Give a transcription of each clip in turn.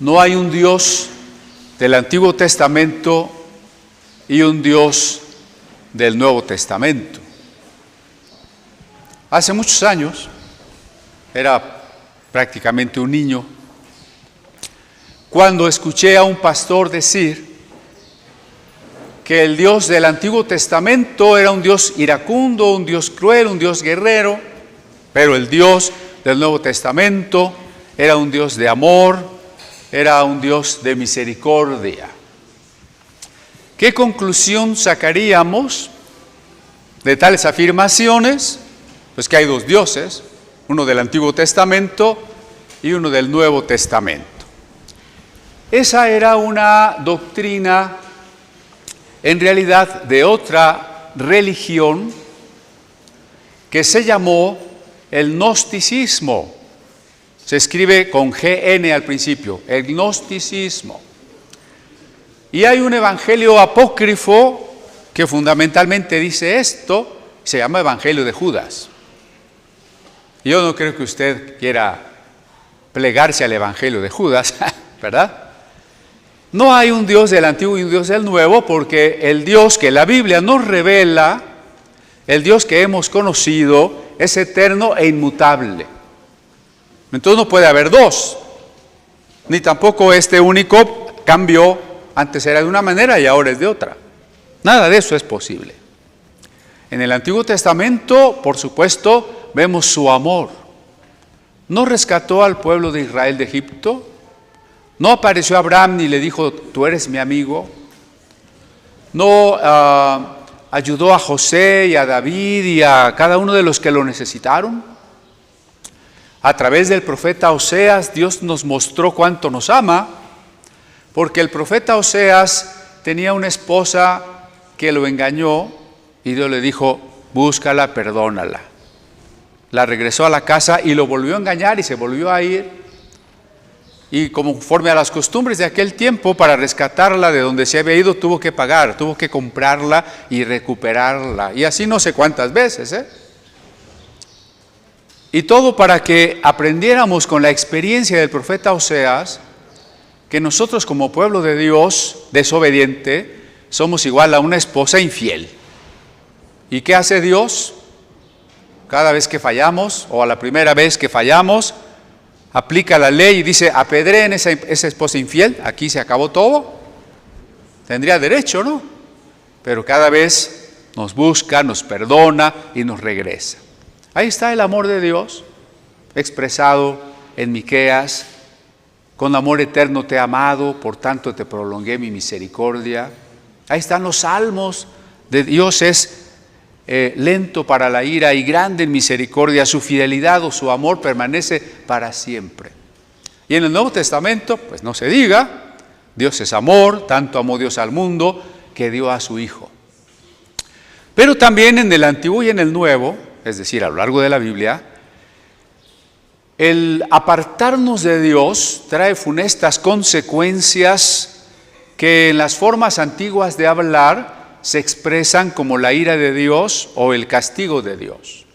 No hay un Dios del Antiguo Testamento y un Dios del Nuevo Testamento. Hace muchos años, era prácticamente un niño, cuando escuché a un pastor decir que el Dios del Antiguo Testamento era un Dios iracundo, un Dios cruel, un Dios guerrero, pero el Dios del Nuevo Testamento era un Dios de amor, era un Dios de misericordia. ¿Qué conclusión sacaríamos de tales afirmaciones? Pues que hay dos dioses, uno del Antiguo Testamento y uno del Nuevo Testamento. Esa era una doctrina, en realidad, de otra religión que se llamó el gnosticismo. Se escribe con GN al principio, el gnosticismo. Y hay un evangelio apócrifo que fundamentalmente dice esto, se llama Evangelio de Judas. Yo no creo que usted quiera plegarse al Evangelio de Judas, ¿verdad? No hay un Dios del Antiguo y un Dios del Nuevo, porque el Dios que la Biblia nos revela, el Dios que hemos conocido, es eterno e inmutable. Entonces no puede haber dos, ni tampoco este único cambió, antes era de una manera y ahora es de otra. Nada de eso es posible. En el Antiguo Testamento, por supuesto, vemos su amor. No rescató al pueblo de Israel de Egipto, no apareció a Abraham ni le dijo, tú eres mi amigo, no ayudó a José y a David y a cada uno de los que lo necesitaron. A través del profeta Oseas, Dios nos mostró cuánto nos ama, porque el profeta Oseas tenía una esposa que lo engañó y Dios le dijo, búscala, perdónala. La regresó a la casa y lo volvió a engañar y se volvió a ir. Y conforme a las costumbres de aquel tiempo, para rescatarla de donde se había ido, tuvo que pagar, tuvo que comprarla y recuperarla. Y así no sé cuántas veces, Y todo para que aprendiéramos con la experiencia del profeta Oseas que nosotros como pueblo de Dios desobediente somos igual a una esposa infiel. ¿Y qué hace Dios? Cada vez que fallamos o a la primera vez que fallamos, aplica la ley y dice, apedreen esa esposa infiel, aquí se acabó todo. Tendría derecho, ¿no? Pero cada vez nos busca, nos perdona y nos regresa. Ahí está el amor de Dios, expresado en Miqueas, con amor eterno te he amado, por tanto te prolongué mi misericordia. Ahí están los salmos de Dios, es lento para la ira y grande en misericordia, su fidelidad o su amor permanece para siempre. Y en el Nuevo Testamento, pues no se diga, Dios es amor, tanto amó Dios al mundo que dio a su Hijo. Pero también en el Antiguo y en el Nuevo, es decir, a lo largo de la Biblia, el apartarnos de Dios trae funestas consecuencias que en las formas antiguas de hablar se expresan como la ira de Dios o el castigo de Dios.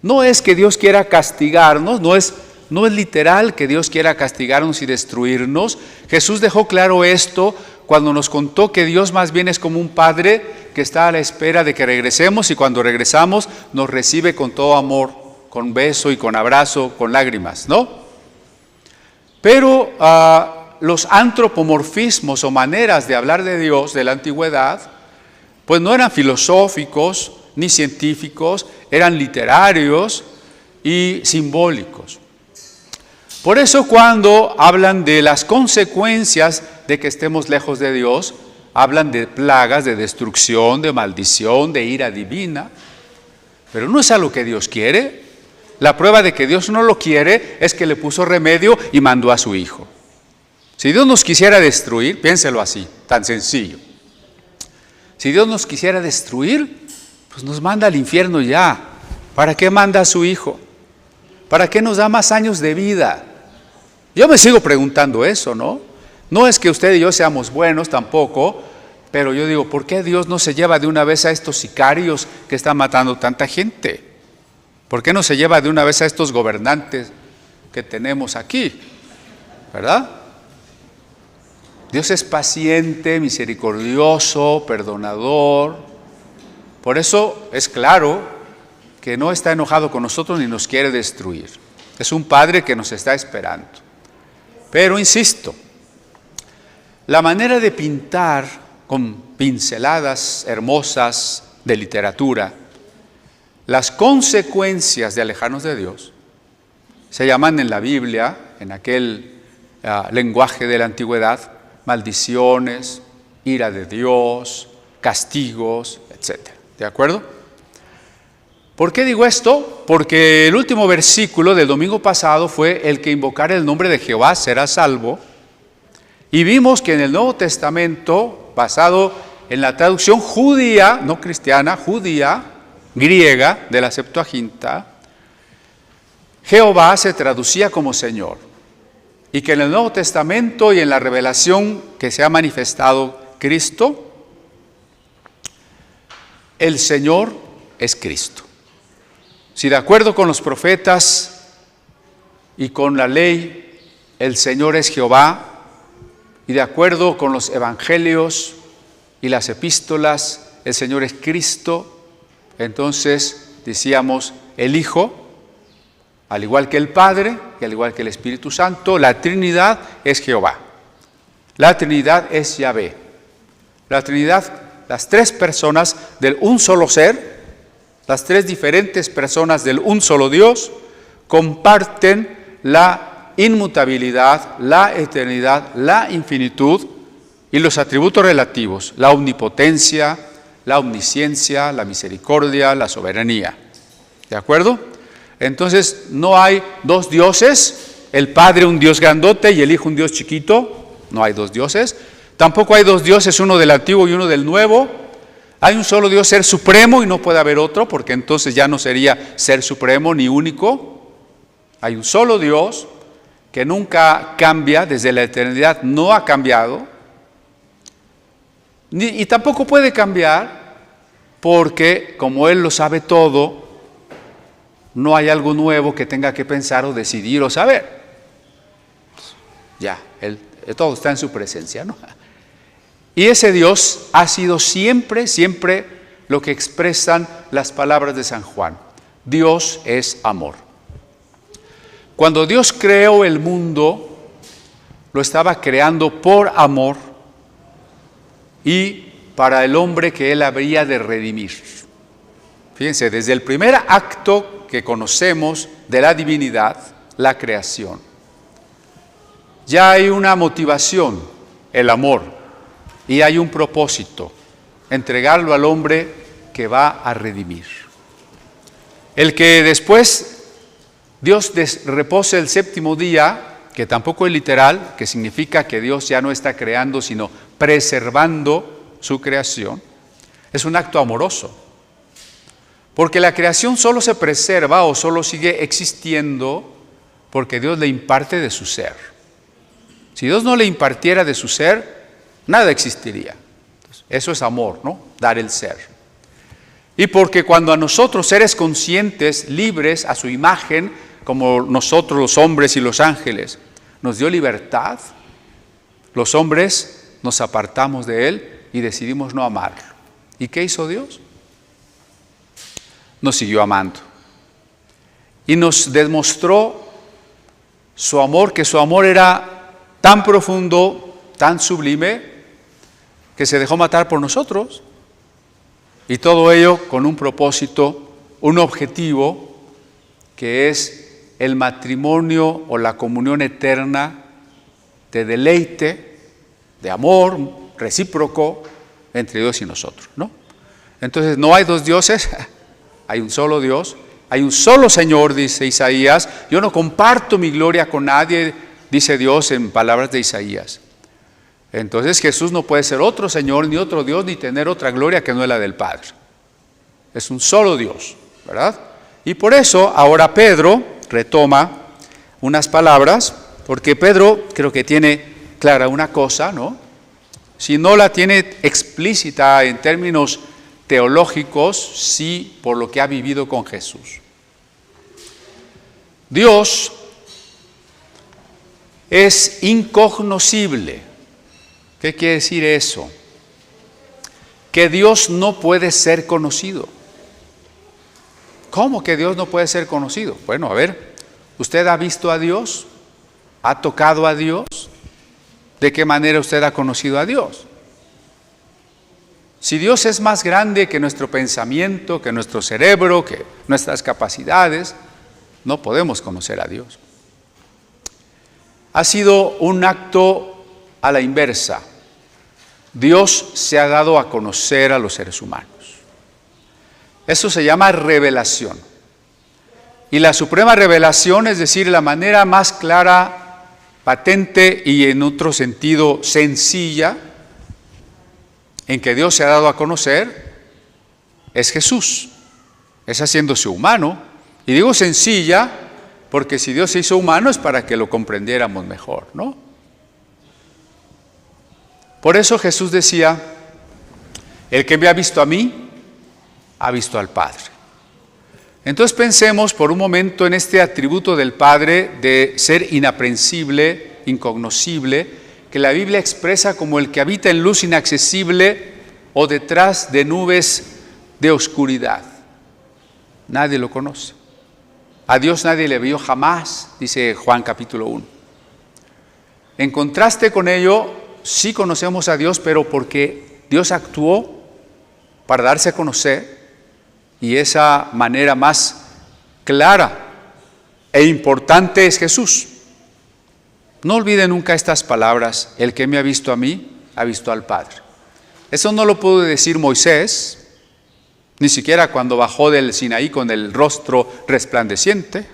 No es que Dios quiera castigarnos, no es literal que Dios quiera castigarnos y destruirnos. Jesús dejó claro esto cuando nos contó que Dios más bien es como un padre que está a la espera de que regresemos y cuando regresamos nos recibe con todo amor, con beso y con abrazo, con lágrimas, ¿no? Pero los antropomorfismos o maneras de hablar de Dios de la antigüedad, pues no eran filosóficos ni científicos, eran literarios y simbólicos. Por eso cuando hablan de las consecuencias de que estemos lejos de Dios, hablan de plagas, de destrucción, de maldición, de ira divina, pero no es algo que Dios quiere. La prueba de que Dios no lo quiere es que le puso remedio y mandó a su Hijo. Si Dios nos quisiera destruir, piénselo así, tan sencillo. Si Dios nos quisiera destruir, pues nos manda al infierno ya. ¿Para qué manda a su Hijo? ¿Para qué nos da más años de vida? Yo me sigo preguntando eso, ¿no? No es que usted y yo seamos buenos tampoco, pero yo digo, ¿por qué Dios no se lleva de una vez a estos sicarios que están matando tanta gente? ¿Por qué no se lleva de una vez a estos gobernantes que tenemos aquí? ¿Verdad? Dios es paciente, misericordioso, perdonador. Por eso es claro que no está enojado con nosotros ni nos quiere destruir. Es un Padre que nos está esperando. Pero insisto, la manera de pintar con pinceladas hermosas de literatura las consecuencias de alejarnos de Dios se llaman en la Biblia, en aquel lenguaje de la antigüedad, maldiciones, ira de Dios, castigos, etc. ¿De acuerdo? ¿Por qué digo esto? Porque el último versículo del domingo pasado fue: el que invocar el nombre de Jehová será salvo. Y vimos que en el Nuevo Testamento, basado en la traducción judía, no cristiana, judía, griega, de la Septuaginta, Jehová se traducía como Señor. Y que en el Nuevo Testamento y en la revelación que se ha manifestado Cristo, el Señor es Cristo. Si de acuerdo con los profetas y con la ley, el Señor es Jehová, y de acuerdo con los evangelios y las epístolas, el Señor es Cristo, entonces decíamos el Hijo, al igual que el Padre y al igual que el Espíritu Santo, la Trinidad es Jehová. La Trinidad es Yahvé. La Trinidad, las tres personas del un solo ser, las tres diferentes personas del un solo Dios, comparten la inmutabilidad, la eternidad, la infinitud y los atributos relativos, la omnipotencia, la omnisciencia, la misericordia, la soberanía. ¿De acuerdo? Entonces no hay dos dioses, el Padre un Dios grandote y el Hijo un Dios chiquito, no hay dos dioses. Tampoco hay dos dioses, uno del Antiguo y uno del Nuevo. Hay un solo Dios, ser supremo, y no puede haber otro, porque entonces ya no sería ser supremo ni único. Hay un solo Dios que nunca cambia, desde la eternidad no ha cambiado, y tampoco puede cambiar, porque como Él lo sabe todo, no hay algo nuevo que tenga que pensar o decidir o saber. Ya, todo está en su presencia, ¿no? Y ese Dios ha sido siempre, siempre lo que expresan las palabras de San Juan. Dios es amor. Cuando Dios creó el mundo, lo estaba creando por amor y para el hombre que Él habría de redimir. Fíjense, desde el primer acto que conocemos de la divinidad, la creación, ya hay una motivación, el amor, y hay un propósito, entregarlo al hombre que va a redimir. El que después Dios repose el séptimo día, que tampoco es literal, que significa que Dios ya no está creando, sino preservando su creación, es un acto amoroso. Porque la creación solo se preserva o solo sigue existiendo porque Dios le imparte de su ser. Si Dios no le impartiera de su ser, nada existiría. Eso es amor, ¿no? Dar el ser. Y porque cuando a nosotros, seres conscientes, libres a su imagen, como nosotros los hombres y los ángeles, nos dio libertad, los hombres nos apartamos de Él y decidimos no amarlo. ¿Y qué hizo Dios? Nos siguió amando. Y nos demostró su amor, que su amor era tan profundo, tan sublime, que se dejó matar por nosotros. Y todo ello con un propósito, un objetivo, que es el matrimonio o la comunión eterna de deleite, de amor recíproco entre Dios y nosotros, ¿no? Entonces no hay dos dioses, hay un solo Dios, hay un solo Señor, dice Isaías. Yo no comparto mi gloria con nadie, dice Dios en palabras de Isaías. Entonces Jesús no puede ser otro Señor, ni otro Dios, ni tener otra gloria que no es la del Padre. Es un solo Dios, ¿verdad? Y por eso ahora Pedro retoma unas palabras, porque Pedro creo que tiene clara una cosa, ¿no? Si no la tiene explícita en términos teológicos, sí por lo que ha vivido con Jesús. Dios es incognoscible. ¿Qué quiere decir eso? Que Dios no puede ser conocido. ¿Cómo que Dios no puede ser conocido? Bueno, a ver, ¿usted ha visto a Dios? ¿Ha tocado a Dios? ¿De qué manera usted ha conocido a Dios? Si Dios es más grande que nuestro pensamiento, que nuestro cerebro, que nuestras capacidades, no podemos conocer a Dios. Ha sido un acto a la inversa. Dios se ha dado a conocer a los seres humanos. Eso se llama revelación. Y la suprema revelación, es decir, la manera más clara, patente y en otro sentido sencilla, en que Dios se ha dado a conocer, es Jesús. Es haciéndose humano. Y digo sencilla, porque si Dios se hizo humano es para que lo comprendiéramos mejor, ¿no? Por eso Jesús decía, el que me ha visto a mí, ha visto al Padre. Entonces pensemos por un momento en este atributo del Padre de ser inaprensible, incognoscible, que la Biblia expresa como el que habita en luz inaccesible o detrás de nubes de oscuridad. Nadie lo conoce. A Dios nadie le vio jamás, dice Juan capítulo 1. En contraste con ello, sí conocemos a Dios, pero porque Dios actuó para darse a conocer, y esa manera más clara e importante es Jesús. No olviden nunca estas palabras: el que me ha visto a mí, ha visto al Padre. Eso no lo pudo decir Moisés, ni siquiera cuando bajó del Sinaí con el rostro resplandeciente.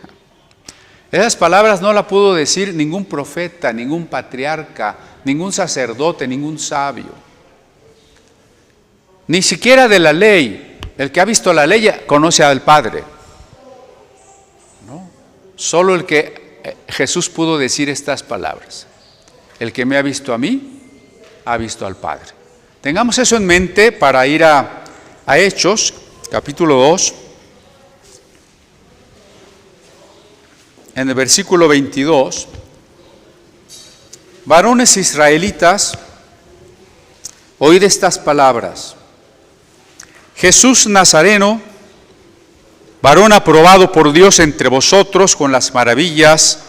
Esas palabras no las pudo decir ningún profeta, ningún patriarca, ningún sacerdote, ningún sabio. Ni siquiera de la ley. El que ha visto la ley conoce al Padre. ¿No? Solo el que Jesús pudo decir estas palabras: el que me ha visto a mí, ha visto al Padre. Tengamos eso en mente para ir a Hechos, capítulo 2, en el versículo 22. Varones israelitas, oíd estas palabras: Jesús Nazareno, varón aprobado por Dios entre vosotros con las maravillas,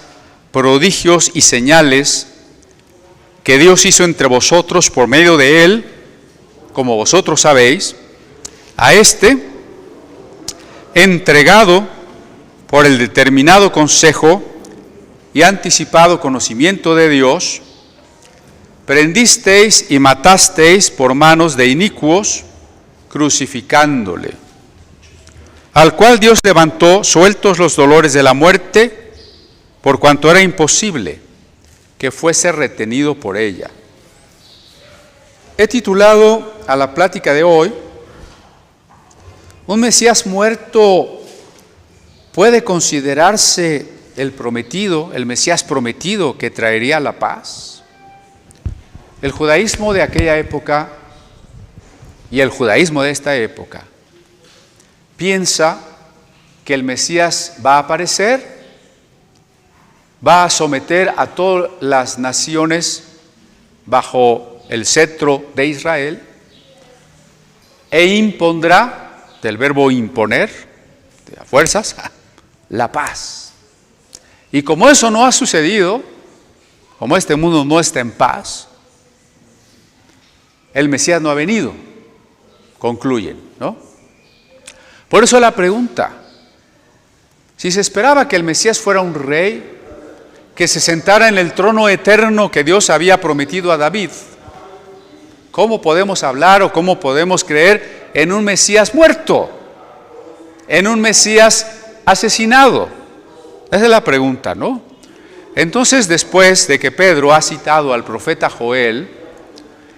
prodigios y señales que Dios hizo entre vosotros por medio de él, como vosotros sabéis, a este, entregado por el determinado consejo y anticipado conocimiento de Dios, prendisteis y matasteis por manos de inicuos, crucificándole, al cual Dios levantó sueltos los dolores de la muerte, por cuanto era imposible que fuese retenido por ella. He titulado a la plática de hoy: ¿un Mesías muerto puede considerarse el prometido, el Mesías prometido que traería la paz? El judaísmo de aquella época y el judaísmo de esta época piensa que el Mesías va a aparecer, va a someter a todas las naciones bajo el cetro de Israel e impondrá, del verbo imponer, de las fuerzas, la paz. Y como eso no ha sucedido, como este mundo no está en paz, el Mesías no ha venido, concluyen, ¿no? Por eso la pregunta: si se esperaba que el Mesías fuera un rey, que se sentara en el trono eterno que Dios había prometido a David, ¿cómo podemos hablar o cómo podemos creer en un Mesías muerto? En un Mesías asesinado. Esa es la pregunta, ¿no? Entonces, después de que Pedro ha citado al profeta Joel,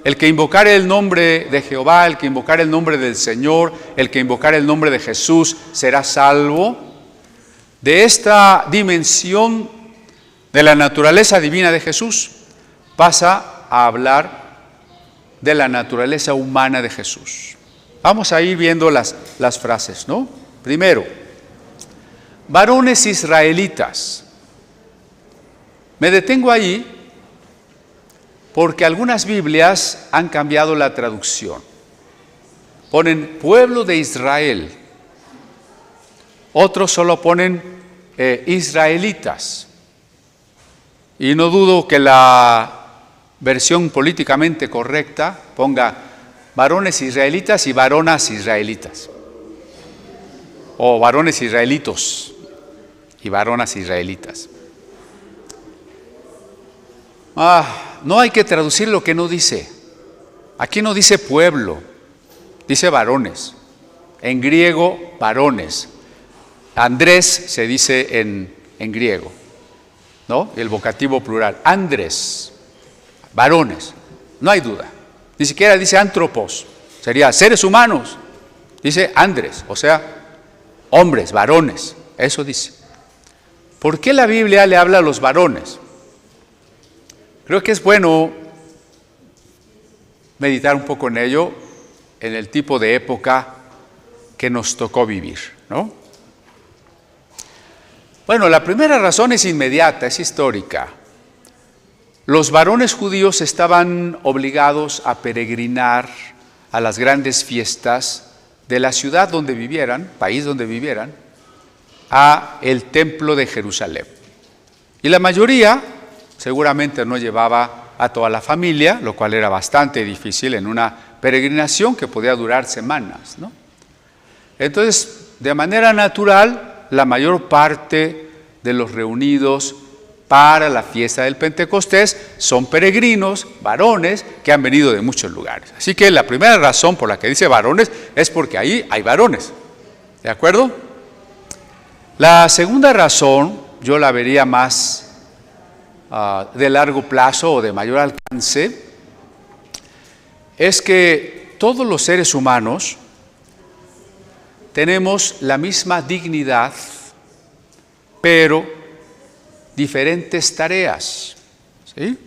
el que invocare el nombre de Jehová, el que invocare el nombre del Señor, el que invocare el nombre de Jesús, será salvo. De esta dimensión de la naturaleza divina de Jesús, pasa a hablar de la naturaleza humana de Jesús. Vamos a ir viendo las frases, ¿no? Primero, Varones israelitas. Me detengo ahí porque algunas Biblias han cambiado la traducción. Ponen pueblo de Israel. Otros solo ponen israelitas. Y no dudo que la versión políticamente correcta ponga varones israelitas y varonas israelitas. O varones israelitos y varonas israelitas. No hay que traducir lo que no dice. Aquí no dice pueblo, dice varones. En griego, varones. Andrés se dice en griego, ¿no? El vocativo plural. Andrés, varones, no hay duda. Ni siquiera dice antropos, sería seres humanos. Dice andres, o sea, hombres, varones, eso dice. ¿Por qué la Biblia le habla a los varones? Creo que es bueno meditar un poco en ello, en el tipo de época que nos tocó vivir, ¿no? Bueno, la primera razón es inmediata, es histórica. Los varones judíos estaban obligados a peregrinar a las grandes fiestas de la ciudad donde vivieran, país donde vivieran, a el templo de Jerusalén. Y la mayoría seguramente no llevaba a toda la familia, lo cual era bastante difícil en una peregrinación que podía durar semanas, ¿no? Entonces, de manera natural, la mayor parte de los reunidos para la fiesta del Pentecostés son peregrinos, varones, que han venido de muchos lugares. Así que la primera razón por la que dice varones es porque ahí hay varones. ¿De acuerdo? La segunda razón, yo la vería más de largo plazo o de mayor alcance, es que todos los seres humanos tenemos la misma dignidad, pero diferentes tareas, ¿sí?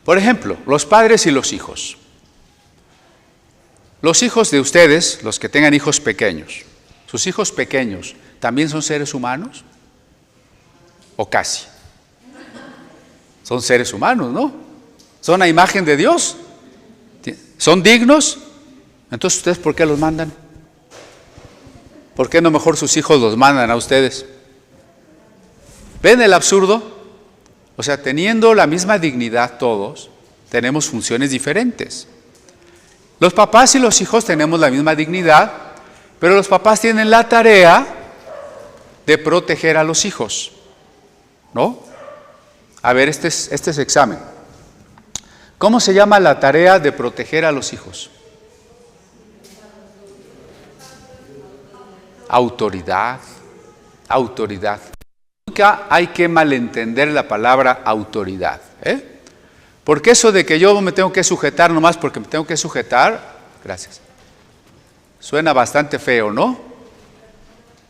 Por ejemplo, los padres y los hijos. Los hijos de ustedes, los que tengan hijos pequeños, sus hijos pequeños, ¿también son seres humanos? ¿O casi? Son seres humanos, ¿no? Son a imagen de Dios. ¿Son dignos? Entonces, ¿ustedes por qué los mandan? ¿Por qué no mejor sus hijos los mandan a ustedes? ¿Ven el absurdo? O sea, teniendo la misma dignidad todos, tenemos funciones diferentes. Los papás y los hijos tenemos la misma dignidad, pero los papás tienen la tarea de proteger a los hijos, ¿no? A ver, este es examen. ¿Cómo se llama la tarea de proteger a los hijos? Autoridad, autoridad. Nunca hay que malentender la palabra autoridad, porque eso de que yo me tengo que sujetar nomás porque me tengo que sujetar, gracias, suena bastante feo, ¿no?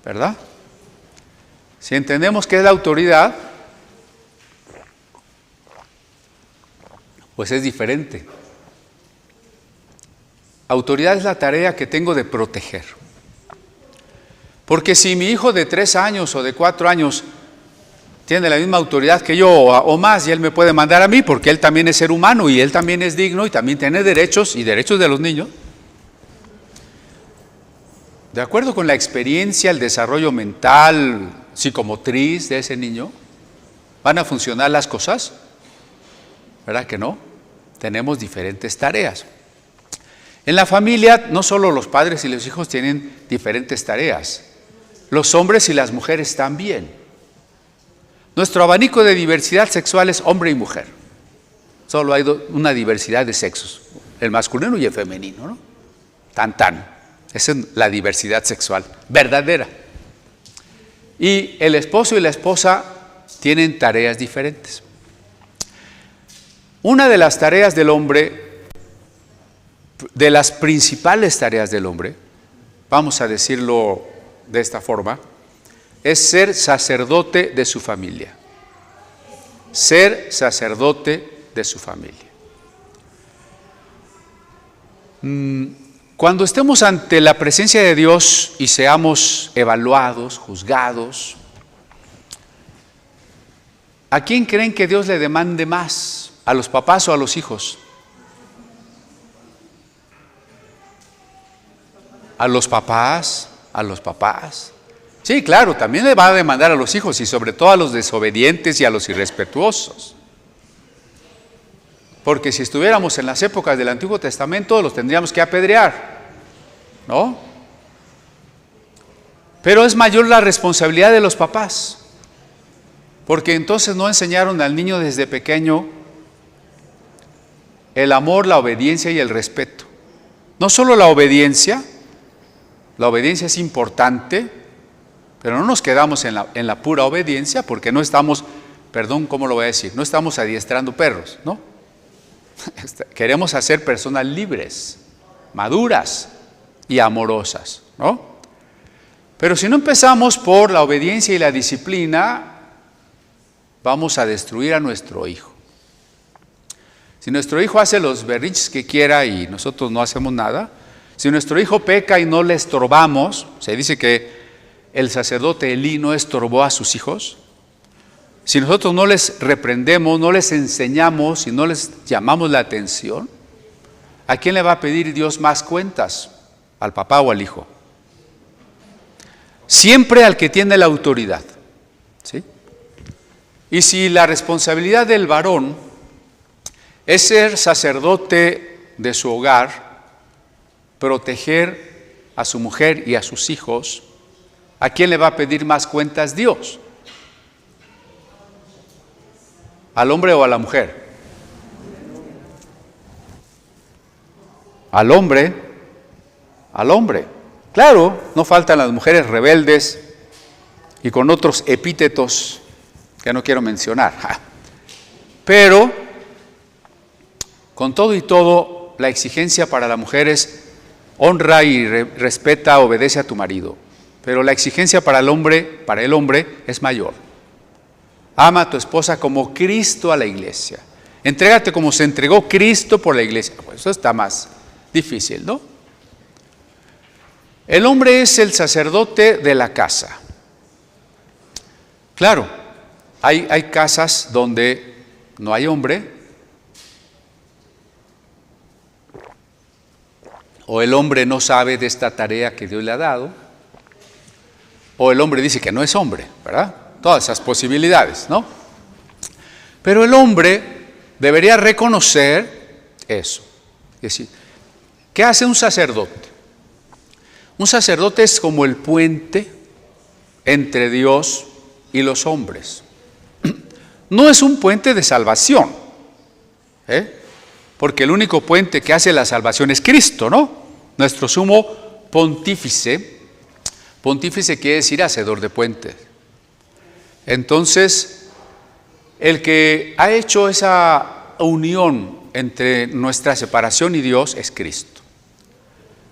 ¿Verdad? Si entendemos qué es la autoridad, pues es diferente. Autoridad es la tarea que tengo de proteger. Porque si mi hijo de 3 años o de 4 años tiene la misma autoridad que yo o más, y él me puede mandar a mí porque él también es ser humano y él también es digno y también tiene derechos y derechos de los niños. De acuerdo con la experiencia, el desarrollo mental, psicomotriz de ese niño, ¿van a funcionar las cosas? ¿Verdad que no? Tenemos diferentes tareas. En la familia, no solo los padres y los hijos tienen diferentes tareas, los hombres y las mujeres también. Nuestro abanico de diversidad sexual es hombre y mujer. Solo hay una diversidad de sexos, el masculino y el femenino, ¿no? Tan, tan. Esa es la diversidad sexual verdadera. Y el esposo y la esposa tienen tareas diferentes. Una de las tareas del hombre, de las principales tareas del hombre, vamos a decirlo de esta forma, es ser sacerdote de su familia. Ser sacerdote de su familia. Cuando estemos ante la presencia de Dios y seamos evaluados, juzgados, ¿a quién creen que Dios le demande más? ¿A los papás o a los hijos? ¿A los papás? ¿A los papás? Sí, claro, también le va a demandar a los hijos y sobre todo a los desobedientes y a los irrespetuosos. Porque si estuviéramos en las épocas del Antiguo Testamento, los tendríamos que apedrear, ¿no? Pero es mayor la responsabilidad de los papás, porque entonces no enseñaron al niño desde pequeño el amor, la obediencia y el respeto. No solo la obediencia es importante, pero no nos quedamos en la pura obediencia, porque no estamos, ¿cómo lo voy a decir? No estamos adiestrando perros, ¿no? Queremos hacer personas libres, maduras y amorosas, ¿no? Pero si no empezamos por la obediencia y la disciplina, vamos a destruir a nuestro hijo. Si nuestro hijo hace los berrinches que quiera y nosotros no hacemos nada, si nuestro hijo peca y no le estorbamos, se dice que el sacerdote Elí no estorbó a sus hijos. Si nosotros no les reprendemos, no les enseñamos y no les llamamos la atención, ¿a quién le va a pedir Dios más cuentas? ¿Al papá o al hijo? Siempre al que tiene la autoridad, ¿sí? Y si la responsabilidad del varón es ser sacerdote de su hogar, proteger a su mujer y a sus hijos, ¿a quién le va a pedir más cuentas Dios? ¿Al hombre o a la mujer? Al hombre. Claro, no faltan las mujeres rebeldes y con otros epítetos que no quiero mencionar. Pero, con todo y todo, la exigencia para la mujer es honra y respeta, obedece a tu marido. Pero la exigencia para el hombre es mayor. Ama a tu esposa como Cristo a la iglesia. Entrégate como se entregó Cristo por la iglesia. Pues eso está más difícil, ¿no? El hombre es el sacerdote de la casa. Claro, hay casas donde no hay hombre, o el hombre no sabe de esta tarea que Dios le ha dado, o el hombre dice que no es hombre, ¿verdad? Todas esas posibilidades, ¿no? Pero el hombre debería reconocer eso. Es decir, ¿qué hace un sacerdote? Un sacerdote es como el puente entre Dios y los hombres. No es un puente de salvación, porque el único puente que hace la salvación es Cristo, ¿no? Nuestro sumo pontífice. Pontífice quiere decir hacedor de puentes. Entonces, el que ha hecho esa unión entre nuestra separación y Dios es Cristo.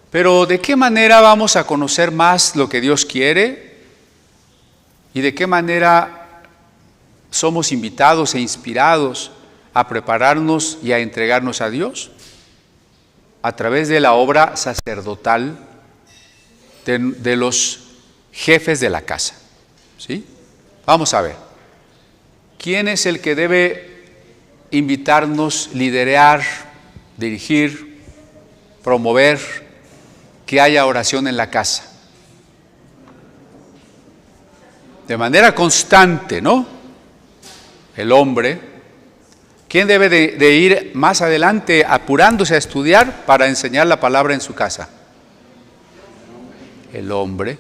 Pero ¿de qué manera vamos a conocer más lo que Dios quiere? ¿Y de qué manera somos invitados e inspirados a prepararnos y a entregarnos a Dios? A través de la obra sacerdotal de los jefes de la casa, ¿sí? Vamos a ver, ¿quién es el que debe invitarnos, liderar, dirigir, promover que haya oración en la casa? De manera constante, ¿no? El hombre. ¿Quién debe de ir más adelante apurándose a estudiar para enseñar la palabra en su casa? El hombre.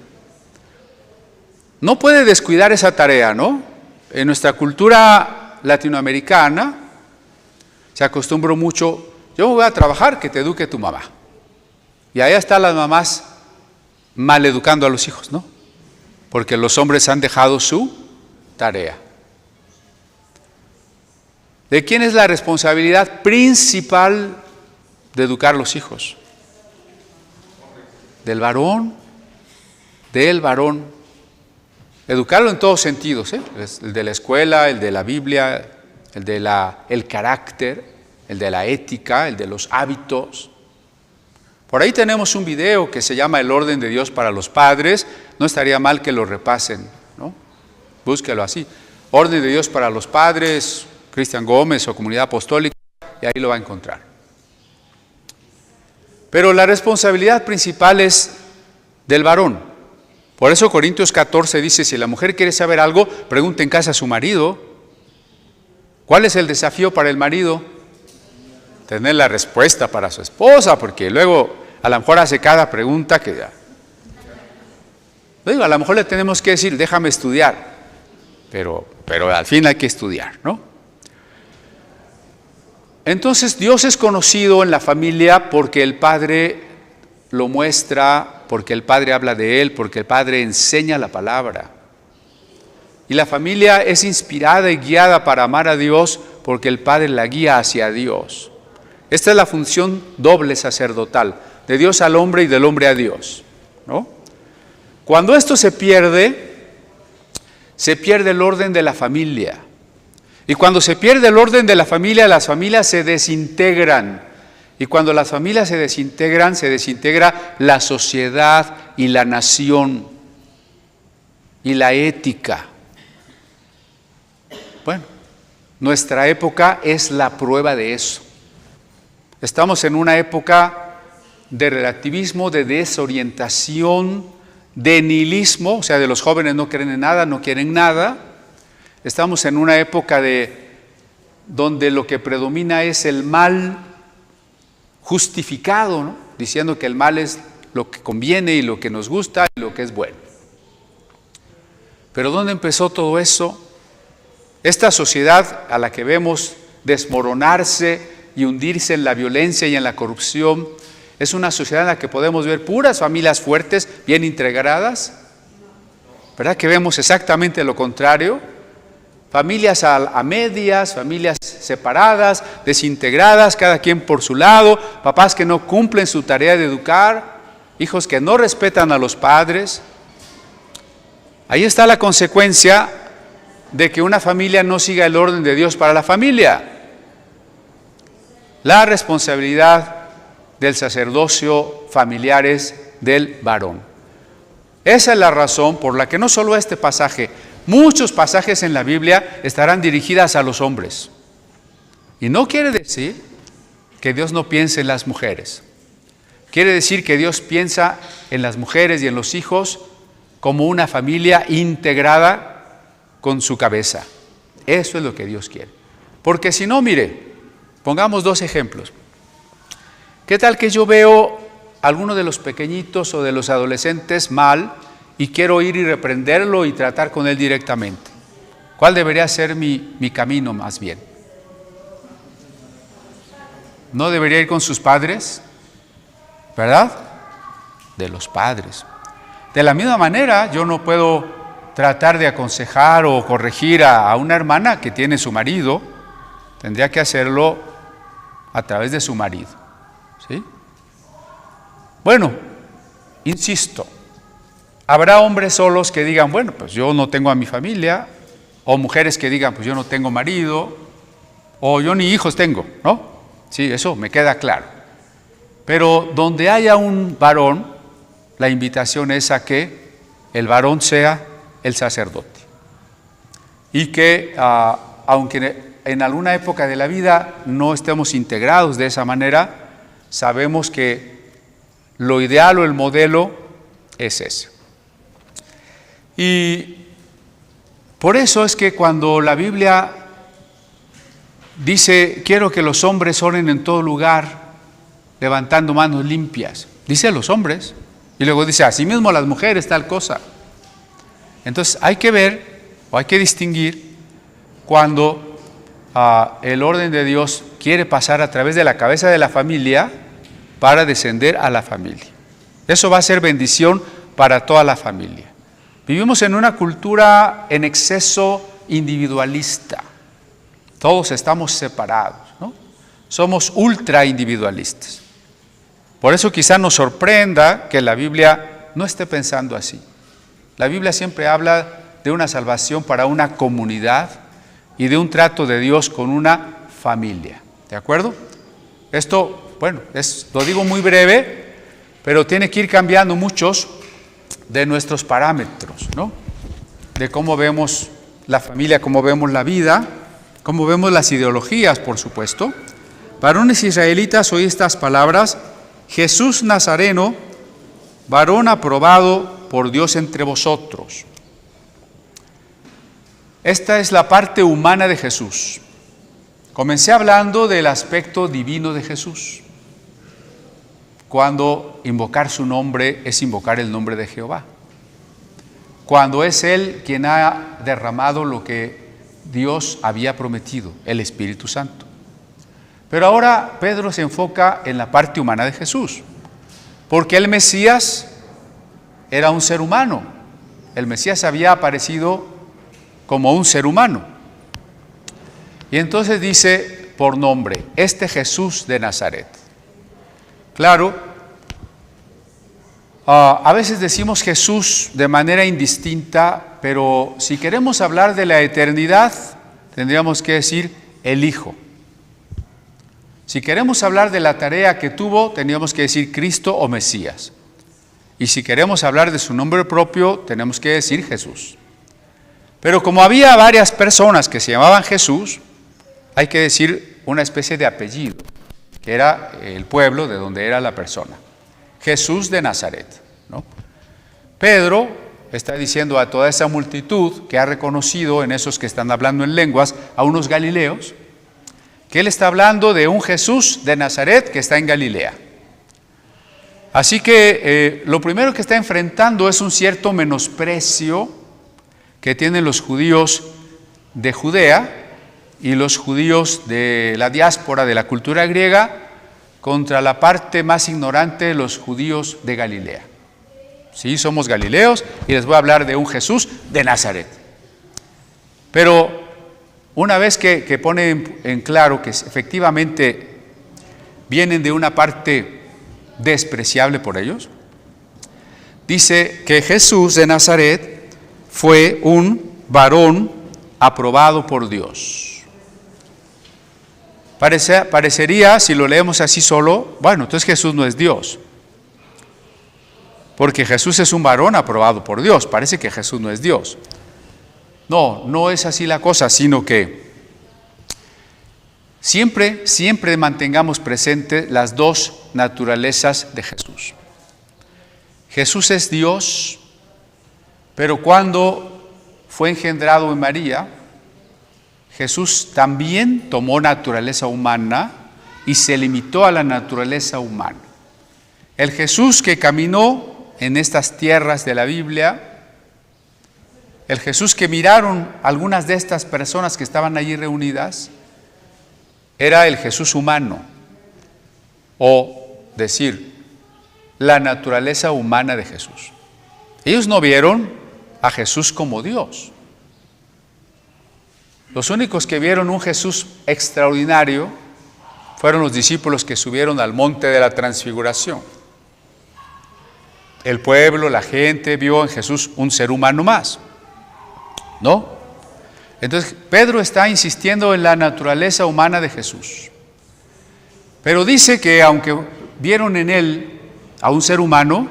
No puede descuidar esa tarea, ¿no? En nuestra cultura latinoamericana se acostumbró mucho, yo me voy a trabajar, que te eduque tu mamá. Y ahí están las mamás mal educando a los hijos, ¿no? Porque los hombres han dejado su tarea. ¿De quién es la responsabilidad principal de educar a los hijos? Del varón. Educarlo en todos sentidos, el de la escuela, el de la Biblia, el carácter, el de la ética, el de los hábitos. Por ahí tenemos un video que se llama El orden de Dios para los padres. No estaría mal que lo repasen, ¿no? Búsquelo así. Orden de Dios para los padres, Cristian Gómez o Comunidad Apostólica, y ahí lo va a encontrar. Pero la responsabilidad principal es del varón. Por eso Corintios 14 dice, si la mujer quiere saber algo, pregunte en casa a su marido. ¿Cuál es el desafío para el marido? Tener la respuesta para su esposa, porque luego a lo mejor hace cada pregunta que ya. A lo mejor le tenemos que decir, déjame estudiar, pero al fin hay que estudiar, ¿no? Entonces Dios es conocido en la familia porque el Padre lo muestra, porque el Padre habla de Él, porque el Padre enseña la palabra. Y la familia es inspirada y guiada para amar a Dios porque el Padre la guía hacia Dios. Esta es la función doble sacerdotal, de Dios al hombre y del hombre a Dios, ¿no? Cuando esto se pierde el orden de la familia. Y cuando se pierde el orden de la familia, las familias se desintegran. Y cuando las familias se desintegra la sociedad y la nación y la ética. Bueno, nuestra época es la prueba de eso. Estamos en una época de relativismo, de desorientación, de nihilismo, o sea, de los jóvenes no creen en nada, no quieren nada. Estamos en una época donde lo que predomina es el mal justificado, ¿no? Diciendo que el mal es lo que conviene y lo que nos gusta y lo que es bueno. Pero ¿dónde empezó todo eso? Esta sociedad a la que vemos desmoronarse y hundirse en la violencia y en la corrupción, es una sociedad en la que podemos ver puras familias fuertes, bien integradas. ¿Verdad que vemos exactamente lo contrario? Familias a medias, familias separadas, desintegradas, cada quien por su lado, papás que no cumplen su tarea de educar, hijos que no respetan a los padres. Ahí está la consecuencia de que una familia no siga el orden de Dios para la familia. La responsabilidad del sacerdocio familiar es del varón. Esa es la razón por la que no solo este pasaje, muchos pasajes en la Biblia estarán dirigidas a los hombres. Y no quiere decir que Dios no piense en las mujeres. Quiere decir que Dios piensa en las mujeres y en los hijos como una familia integrada con su cabeza. Eso es lo que Dios quiere. Porque si no, mire, pongamos dos ejemplos. ¿Qué tal que yo veo a alguno de los pequeñitos o de los adolescentes mal y quiero ir y reprenderlo y tratar con él directamente? ¿Cuál debería ser mi camino más bien? ¿No debería ir con sus padres? ¿Verdad? De los padres. De la misma manera, yo no puedo tratar de aconsejar o corregir a una hermana que tiene su marido. Tendría que hacerlo a través de su marido. ¿Sí? Bueno, insisto, habrá hombres solos que digan, bueno, pues yo no tengo a mi familia, o mujeres que digan, pues yo no tengo marido, o yo ni hijos tengo, ¿no? Sí, eso me queda claro. Pero donde haya un varón, la invitación es a que el varón sea el sacerdote. Y que, aunque en alguna época de la vida no estemos integrados de esa manera, sabemos que lo ideal o el modelo es ese. Y por eso es que cuando la Biblia dice, quiero que los hombres oren en todo lugar, levantando manos limpias, dice a los hombres, y luego dice, asimismo las mujeres, tal cosa. Entonces hay que ver, o hay que distinguir, cuando el orden de Dios quiere pasar a través de la cabeza de la familia para descender a la familia. Eso va a ser bendición para toda la familia. Vivimos en una cultura en exceso individualista. Todos estamos separados, ¿no? Somos ultra individualistas. Por eso quizá nos sorprenda que la Biblia no esté pensando así. La Biblia siempre habla de una salvación para una comunidad y de un trato de Dios con una familia. ¿De acuerdo? Esto, bueno, lo digo muy breve pero tiene que ir cambiando muchos de nuestros parámetros, ¿no? De cómo vemos la familia, cómo vemos la vida, cómo vemos las ideologías, por supuesto. Varones israelitas, oí estas palabras: Jesús Nazareno, varón aprobado por Dios entre vosotros. Esta es la parte humana de Jesús. Comencé hablando del aspecto divino de Jesús, cuando invocar su nombre es invocar el nombre de Jehová, cuando es Él quien ha derramado lo que Dios había prometido, el Espíritu Santo. Pero ahora Pedro se enfoca en la parte humana de Jesús, porque el Mesías era un ser humano. El Mesías había aparecido como un ser humano. Y entonces dice por nombre, este Jesús de Nazaret. Claro, a veces decimos Jesús de manera indistinta, pero si queremos hablar de la eternidad, tendríamos que decir el Hijo. Si queremos hablar de la tarea que tuvo, tendríamos que decir Cristo o Mesías. Y si queremos hablar de su nombre propio, tenemos que decir Jesús. Pero como había varias personas que se llamaban Jesús, hay que decir una especie de apellido, que era el pueblo de donde era la persona. Jesús de Nazaret, ¿no? Pedro está diciendo a toda esa multitud que ha reconocido en esos que están hablando en lenguas a unos galileos, que él está hablando de un Jesús de Nazaret que está en Galilea. Así que lo primero que está enfrentando es un cierto menosprecio que tienen los judíos de Judea y los judíos de la diáspora de la cultura griega contra la parte más ignorante de los judíos de Galilea. Sí, somos galileos y les voy a hablar de un Jesús de Nazaret. Pero una vez que pone en claro que efectivamente vienen de una parte despreciable por ellos, dice que Jesús de Nazaret fue un varón aprobado por Dios. Parecería, si lo leemos así solo, bueno, entonces Jesús no es Dios, porque Jesús es un varón aprobado por Dios. Parece que Jesús no es Dios. No, no es así la cosa, sino que siempre mantengamos presente las dos naturalezas de Jesús. Jesús es Dios, pero cuando fue engendrado en María, Jesús también tomó naturaleza humana y se limitó a la naturaleza humana. El Jesús que caminó en estas tierras de la Biblia, el Jesús que miraron algunas de estas personas que estaban allí reunidas, era el Jesús humano, o decir, la naturaleza humana de Jesús. Ellos no vieron a Jesús como Dios. Los únicos que vieron un Jesús extraordinario fueron los discípulos que subieron al monte de la transfiguración. El pueblo, la gente vio en Jesús un ser humano más, ¿no? Entonces Pedro está insistiendo en la naturaleza humana de Jesús. Pero dice que aunque vieron en él a un ser humano,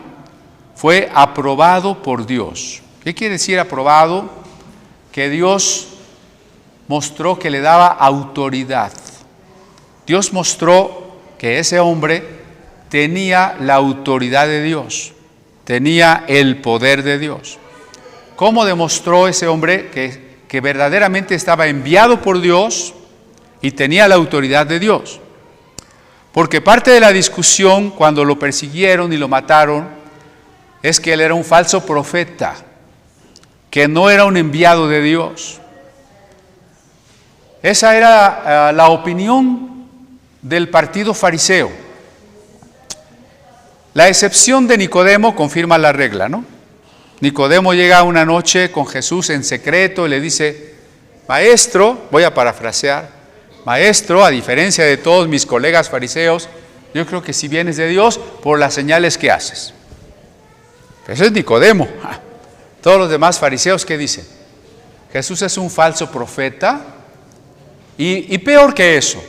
fue aprobado por Dios. ¿Qué quiere decir aprobado? Que Dios mostró que le daba autoridad. Dios mostró que ese hombre tenía la autoridad de Dios, tenía el poder de Dios. ¿Cómo demostró ese hombre que verdaderamente estaba enviado por Dios y tenía la autoridad de Dios? Porque parte de la discusión cuando lo persiguieron y lo mataron es que él era un falso profeta, que no era un enviado de Dios. Esa era la opinión del partido fariseo. La excepción de Nicodemo confirma la regla, ¿no? Nicodemo llega una noche con Jesús en secreto y le dice: maestro, voy a parafrasear, maestro, a diferencia de todos mis colegas fariseos, yo creo que si vienes de Dios por las señales que haces. Eso es Nicodemo. Todos los demás fariseos, ¿qué dicen? Jesús es un falso profeta. Y peor que eso,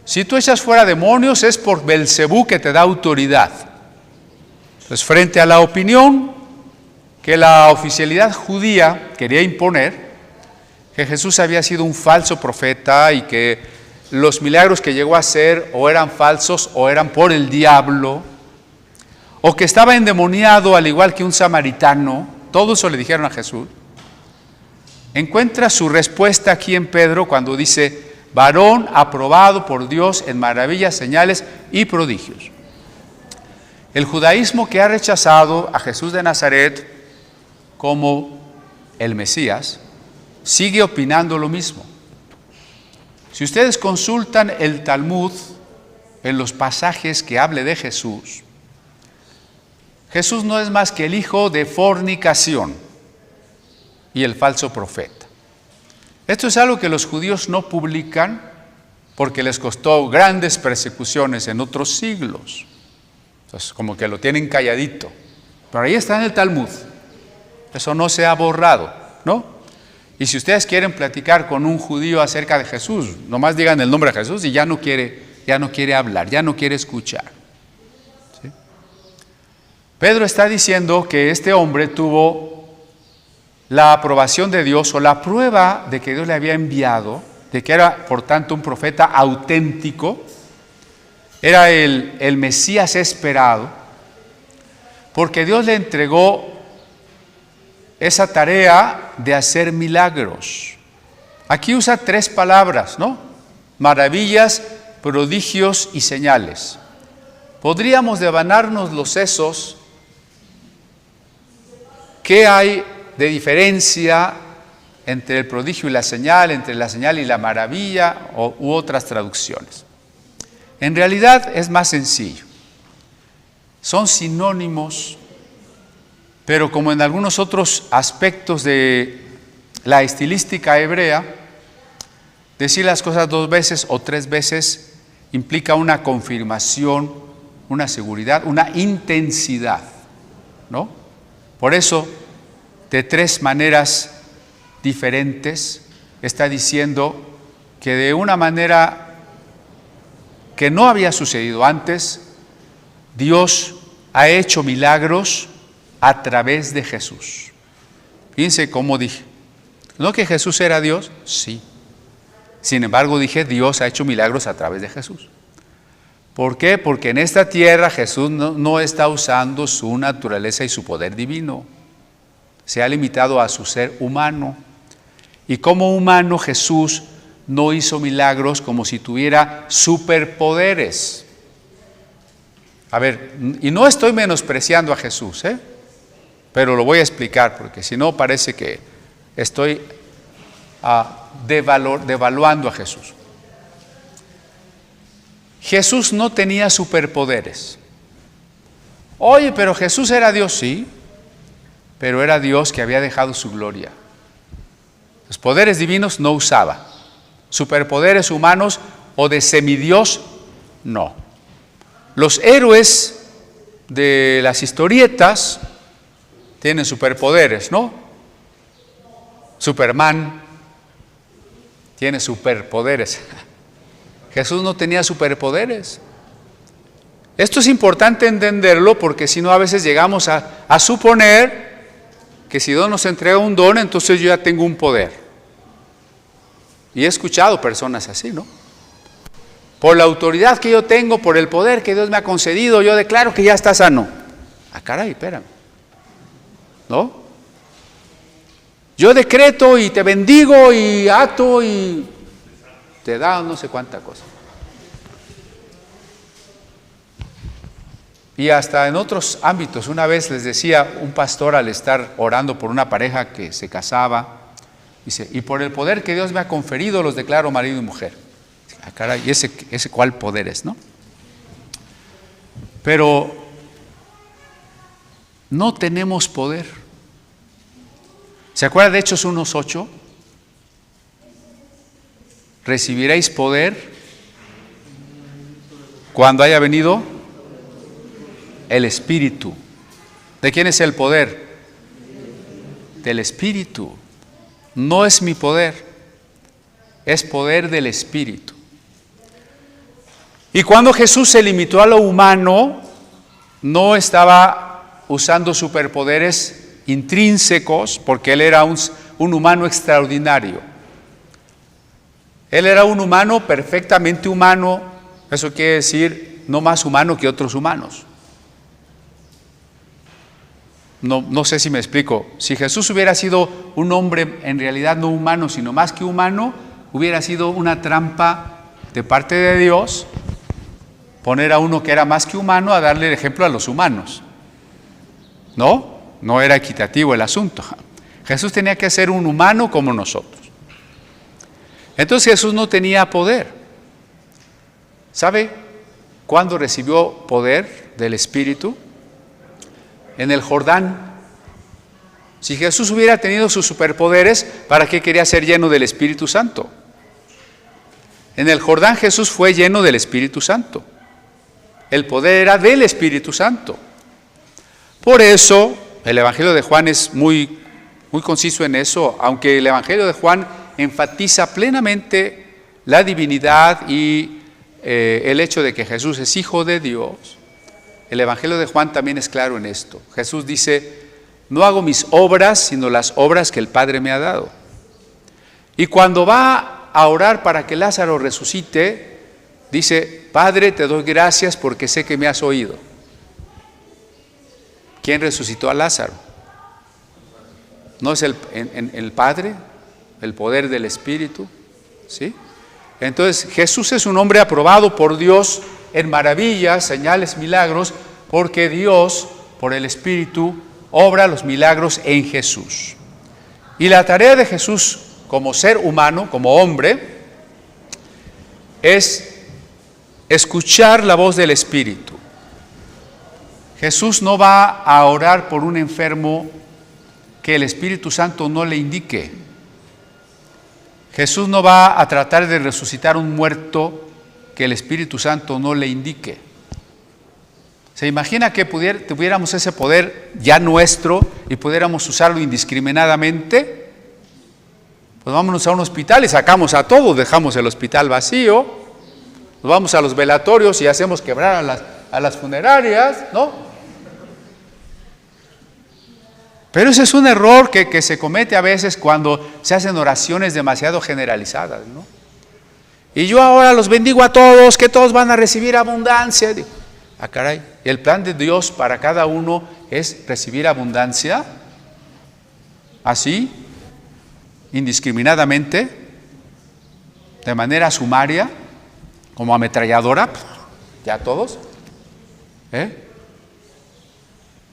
si tú echas fuera demonios es por Belcebú que te da autoridad. Entonces, frente a la opinión que la oficialidad judía quería imponer, que Jesús había sido un falso profeta y que los milagros que llegó a hacer o eran falsos o eran por el diablo, o que estaba endemoniado al igual que un samaritano, todo eso le dijeron a Jesús, encuentra su respuesta aquí en Pedro cuando dice, varón aprobado por Dios en maravillas, señales y prodigios. El judaísmo, que ha rechazado a Jesús de Nazaret como el Mesías, sigue opinando lo mismo. Si ustedes consultan el Talmud en los pasajes que hable de Jesús, Jesús no es más que el hijo de fornicación y el falso profeta. Esto es algo que los judíos no publican porque les costó grandes persecuciones en otros siglos. Entonces, como que lo tienen calladito. Pero ahí está en el Talmud. Eso no se ha borrado, ¿no? Y si ustedes quieren platicar con un judío acerca de Jesús, nomás digan el nombre de Jesús y ya no quiere hablar, ya no quiere escuchar. ¿Sí? Pedro está diciendo que este hombre tuvo la aprobación de Dios o la prueba de que Dios le había enviado, de que era por tanto un profeta auténtico, era el Mesías esperado, porque Dios le entregó esa tarea de hacer milagros. Aquí usa 3 palabras, ¿no? Maravillas, prodigios y señales. Podríamos devanarnos los sesos. ¿Qué hay de diferencia entre el prodigio y la señal, entre la señal y la maravilla u otras traducciones? En realidad es más sencillo. Son sinónimos, pero como en algunos otros aspectos de la estilística hebrea, decir las cosas 2 veces o 3 veces implica una confirmación, una seguridad, una intensidad, ¿no? Por eso, de 3 maneras diferentes, está diciendo que de una manera que no había sucedido antes, Dios ha hecho milagros a través de Jesús. Fíjense cómo dije, ¿no que Jesús era Dios? Sí. Sin embargo dije, Dios ha hecho milagros a través de Jesús. ¿Por qué? Porque en esta tierra Jesús no está usando su naturaleza y su poder divino. Se ha limitado a su ser humano. Y como humano Jesús no hizo milagros como si tuviera superpoderes. A ver, y no estoy menospreciando a Jesús, pero lo voy a explicar porque si no parece que estoy devaluando a Jesús. Jesús no tenía superpoderes. Oye, pero Jesús era Dios, sí, pero era Dios que había dejado su gloria. Los poderes divinos no usaba. Superpoderes humanos o de semidios, no. Los héroes de las historietas tienen superpoderes, ¿no? Superman tiene superpoderes. Jesús no tenía superpoderes. Esto es importante entenderlo porque si no a veces llegamos a suponer que si Dios nos entrega un don, entonces yo ya tengo un poder. Y he escuchado personas así, ¿no? Por la autoridad que yo tengo, por el poder que Dios me ha concedido, yo declaro que ya está sano. Ah, caray, espérame. ¿No? Yo decreto y te bendigo y ato y te da no sé cuánta cosa. Y hasta en otros ámbitos, una vez les decía un pastor al estar orando por una pareja que se casaba, dice, y por el poder que Dios me ha conferido los declaro marido y mujer. Ah, caray, ¿y ese cuál poder es, no? Pero no tenemos poder. ¿Se acuerdan de Hechos 1:8? Recibiréis poder cuando haya venido el Espíritu. ¿De quién es el poder? Del Espíritu. No es mi poder, es poder del Espíritu. Y cuando Jesús se limitó a lo humano, no estaba usando superpoderes intrínsecos, porque él era un humano extraordinario. Él era un humano perfectamente humano, eso quiere decir no más humano que otros humanos. No sé si me explico. Si Jesús hubiera sido un hombre en realidad no humano, sino más que humano, hubiera sido una trampa de parte de Dios poner a uno que era más que humano a darle el ejemplo a los humanos. No era equitativo el asunto. Jesús tenía que ser un humano como nosotros. Entonces Jesús no tenía poder. ¿Sabe cuándo recibió poder del Espíritu? En el Jordán. Si Jesús hubiera tenido sus superpoderes, ¿para qué quería ser lleno del Espíritu Santo? En el Jordán Jesús fue lleno del Espíritu Santo. El poder era del Espíritu Santo. Por eso el Evangelio de Juan es muy conciso en eso, aunque el Evangelio de Juan enfatiza plenamente la divinidad y el hecho de que Jesús es Hijo de Dios. El Evangelio de Juan también es claro en esto. Jesús dice, no hago mis obras, sino las obras que el Padre me ha dado. Y cuando va a orar para que Lázaro resucite, dice, Padre, te doy gracias porque sé que me has oído. ¿Quién resucitó a Lázaro? ¿No es el Padre? ¿El poder del Espíritu? ¿Sí? Entonces Jesús es un hombre aprobado por Dios en maravillas, señales, milagros, porque Dios, por el Espíritu, obra los milagros en Jesús. Y la tarea de Jesús como ser humano, como hombre, es escuchar la voz del Espíritu. Jesús no va a orar por un enfermo que el Espíritu Santo no le indique. Jesús no va a tratar de resucitar un muerto que el Espíritu Santo no le indique. ¿Se imagina que tuviéramos ese poder ya nuestro y pudiéramos usarlo indiscriminadamente? Pues vámonos a un hospital y sacamos a todos, dejamos el hospital vacío, nos vamos a los velatorios y hacemos quebrar a las funerarias, ¿no? Pero ese es un error que se comete a veces cuando se hacen oraciones demasiado generalizadas, ¿no? Y yo ahora los bendigo a todos, que todos van a recibir abundancia. Ah, caray, el plan de Dios para cada uno es recibir abundancia, así, indiscriminadamente, de manera sumaria, como ametralladora, ya todos.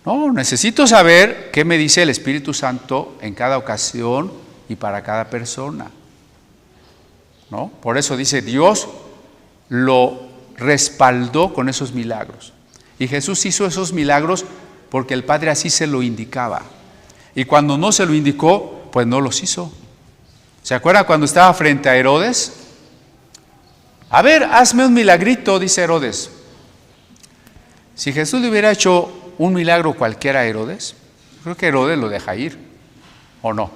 No, necesito saber qué me dice el Espíritu Santo en cada ocasión y para cada persona. ¿No? Por eso dice, Dios lo respaldó con esos milagros. Y Jesús hizo esos milagros porque el Padre así se lo indicaba. Y cuando no se lo indicó, pues no los hizo. ¿Se acuerdan cuando estaba frente a Herodes? A ver, hazme un milagrito, dice Herodes. Si Jesús le hubiera hecho un milagro cualquiera a Herodes, creo que Herodes lo deja ir, ¿o no?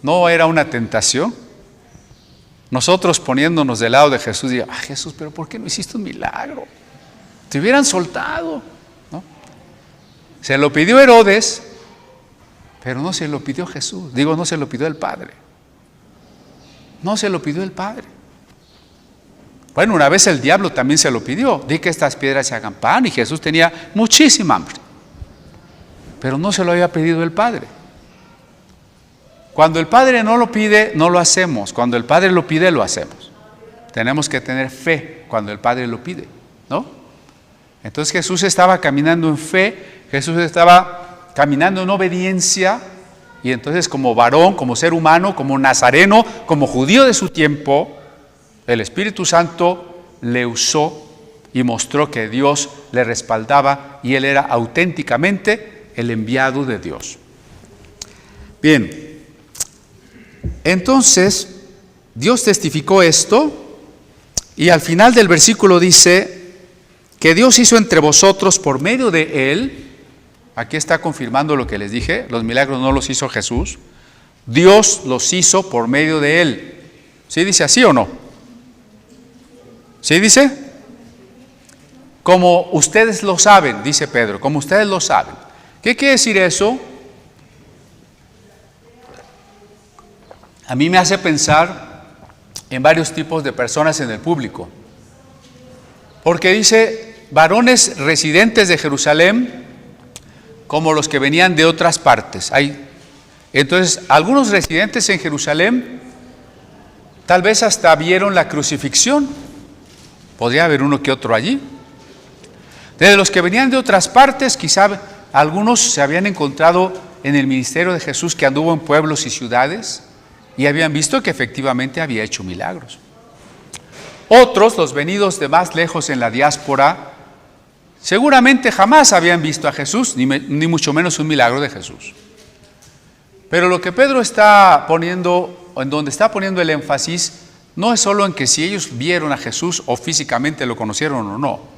¿No era una tentación? Nosotros poniéndonos del lado de Jesús, digo, Jesús, pero ¿por qué no hiciste un milagro? Te hubieran soltado, ¿no? Se lo pidió Herodes, pero no se lo pidió Jesús. Digo, no se lo pidió el Padre. No se lo pidió el Padre. Bueno, una vez el diablo también se lo pidió. Di que estas piedras se hagan pan, y Jesús tenía muchísima hambre. Pero no se lo había pedido el Padre. Cuando el Padre no lo pide, no lo hacemos. Cuando el Padre lo pide, lo hacemos. Tenemos que tener fe cuando el Padre lo pide, ¿no? Entonces Jesús estaba caminando en fe, Jesús estaba caminando en obediencia, y entonces como varón, como ser humano, como nazareno, como judío de su tiempo, el Espíritu Santo le usó y mostró que Dios le respaldaba y él era auténticamente el enviado de Dios. Bien. Entonces, Dios testificó esto y al final del versículo dice que Dios hizo entre vosotros por medio de Él, aquí está confirmando lo que les dije, los milagros no los hizo Jesús, Dios los hizo por medio de Él. ¿Sí dice así o no? ¿Sí dice? como ustedes lo saben, dice Pedro, como ustedes lo saben. ¿Qué quiere decir eso? A mí me hace pensar en varios tipos de personas en el público. Porque dice, varones residentes de Jerusalén, como los que venían de otras partes. Entonces, algunos residentes en Jerusalén, tal vez hasta vieron la crucifixión. Podría haber uno que otro allí. De los que venían de otras partes, quizá algunos se habían encontrado en el ministerio de Jesús, que anduvo en pueblos y ciudades, y habían visto que efectivamente había hecho milagros. Otros, los venidos de más lejos en la diáspora, seguramente jamás habían visto a Jesús, ni mucho menos un milagro de Jesús. Pero lo que Pedro está poniendo, en donde está poniendo el énfasis, no es solo en que si ellos vieron a Jesús o físicamente lo conocieron o no,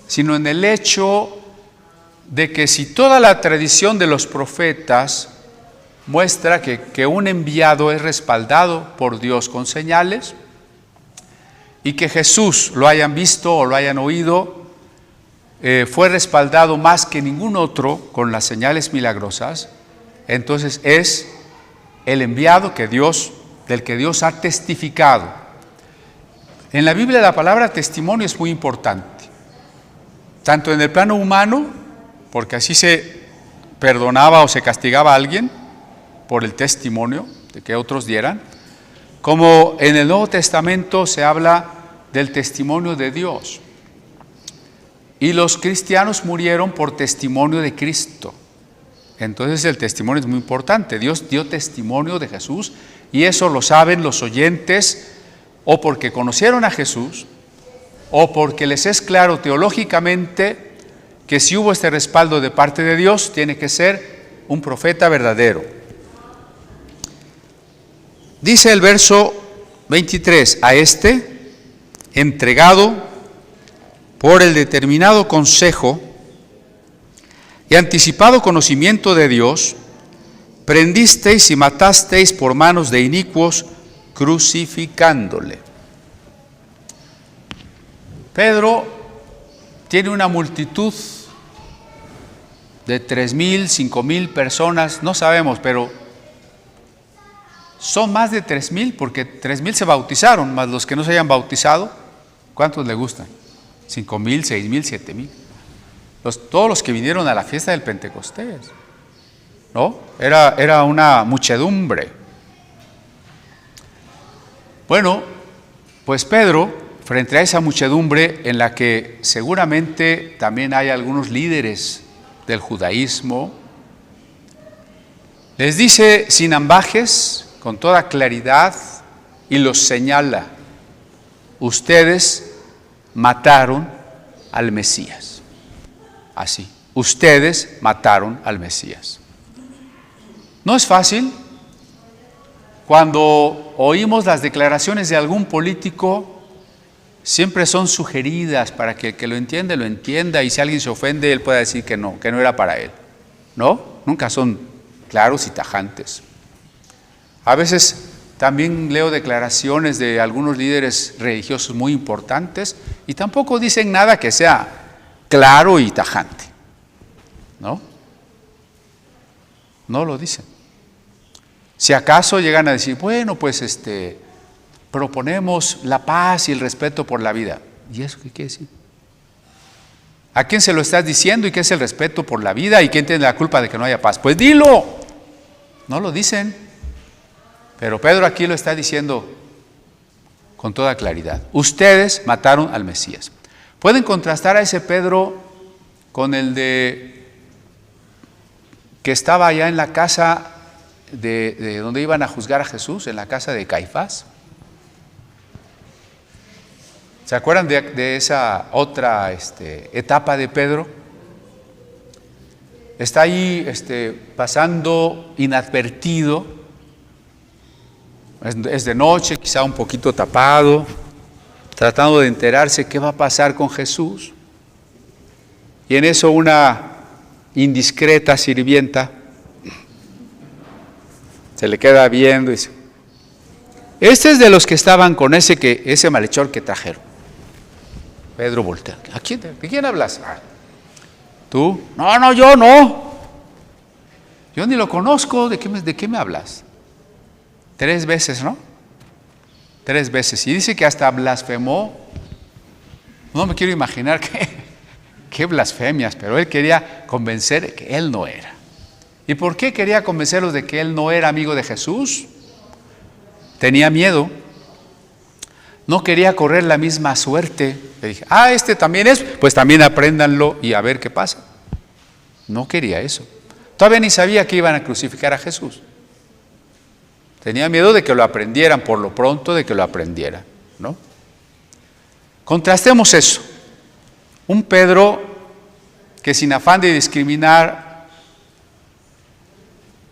sino en el hecho de que si toda la tradición de los profetas muestra que un enviado es respaldado por Dios con señales, y que Jesús, lo hayan visto o lo hayan oído, fue respaldado más que ningún otro con las señales milagrosas, entonces es el enviado del que Dios ha testificado. En la Biblia la palabra testimonio es muy importante, tanto en el plano humano, porque así se perdonaba o se castigaba a alguien por el testimonio de que otros dieran, como en el Nuevo Testamento se habla del testimonio de Dios. Y los cristianos murieron por testimonio de Cristo. Entonces el testimonio es muy importante. Dios dio testimonio de Jesús, y eso lo saben los oyentes, o porque conocieron a Jesús, o porque les es claro teológicamente que si hubo este respaldo de parte de Dios, tiene que ser un profeta verdadero. Dice el verso 23, a este, entregado por el determinado consejo y anticipado conocimiento de Dios, prendisteis y matasteis por manos de inicuos, crucificándole. Pedro tiene una multitud de 3,000, 5,000 personas, no sabemos, pero son más de 3,000, porque 3,000 se bautizaron, más los que no se hayan bautizado. ¿Cuántos le gustan? 5,000, 6,000, 7,000. Todos los que vinieron a la fiesta del Pentecostés, ¿no? Era una muchedumbre. Bueno, pues Pedro, frente a esa muchedumbre en la que seguramente también hay algunos líderes del judaísmo, les dice sin ambajes, con toda claridad, y los señala: ustedes mataron al Mesías. Así, ustedes mataron al Mesías. No es fácil. Cuando oímos las declaraciones de algún político, siempre son sugeridas para que el que lo entienda, y si alguien se ofende, él pueda decir que no era para él. ¿No? Nunca son claros y tajantes. A veces también leo declaraciones de algunos líderes religiosos muy importantes y tampoco dicen nada que sea claro y tajante. ¿No? No lo dicen. Si acaso llegan a decir, bueno, pues proponemos la paz y el respeto por la vida. ¿Y eso qué quiere decir? ¿A quién se lo estás diciendo y qué es el respeto por la vida y quién tiene la culpa de que no haya paz? Pues dilo. No lo dicen. Pero Pedro aquí lo está diciendo con toda claridad. Ustedes mataron al Mesías. ¿Pueden contrastar a ese Pedro con el que estaba allá en la casa de donde iban a juzgar a Jesús, en la casa de Caifás? ¿Se acuerdan de esa otra etapa de Pedro? Está ahí pasando inadvertido. Es de noche, quizá un poquito tapado, tratando de enterarse qué va a pasar con Jesús. Y en eso una indiscreta sirvienta se le queda viendo y dice: este es de los que estaban con ese malhechor que trajeron. Pedro voltea. ¿De quién hablas? ¿Tú? No, yo no. Yo ni lo conozco. ¿De qué me hablas? 3 veces, ¿no? 3 veces. Y dice que hasta blasfemó. No me quiero imaginar qué blasfemias, pero él quería convencer de que él no era. ¿Y por qué quería convencerlos de que él no era amigo de Jesús? Tenía miedo. No quería correr la misma suerte. Le dije, este también es, pues también apréndanlo y a ver qué pasa. No quería eso. Todavía ni sabía que iban a crucificar a Jesús. Tenía miedo de que lo aprendieran, por lo pronto de que lo aprendieran, ¿no? Contrastemos eso. Un Pedro que sin afán de discriminar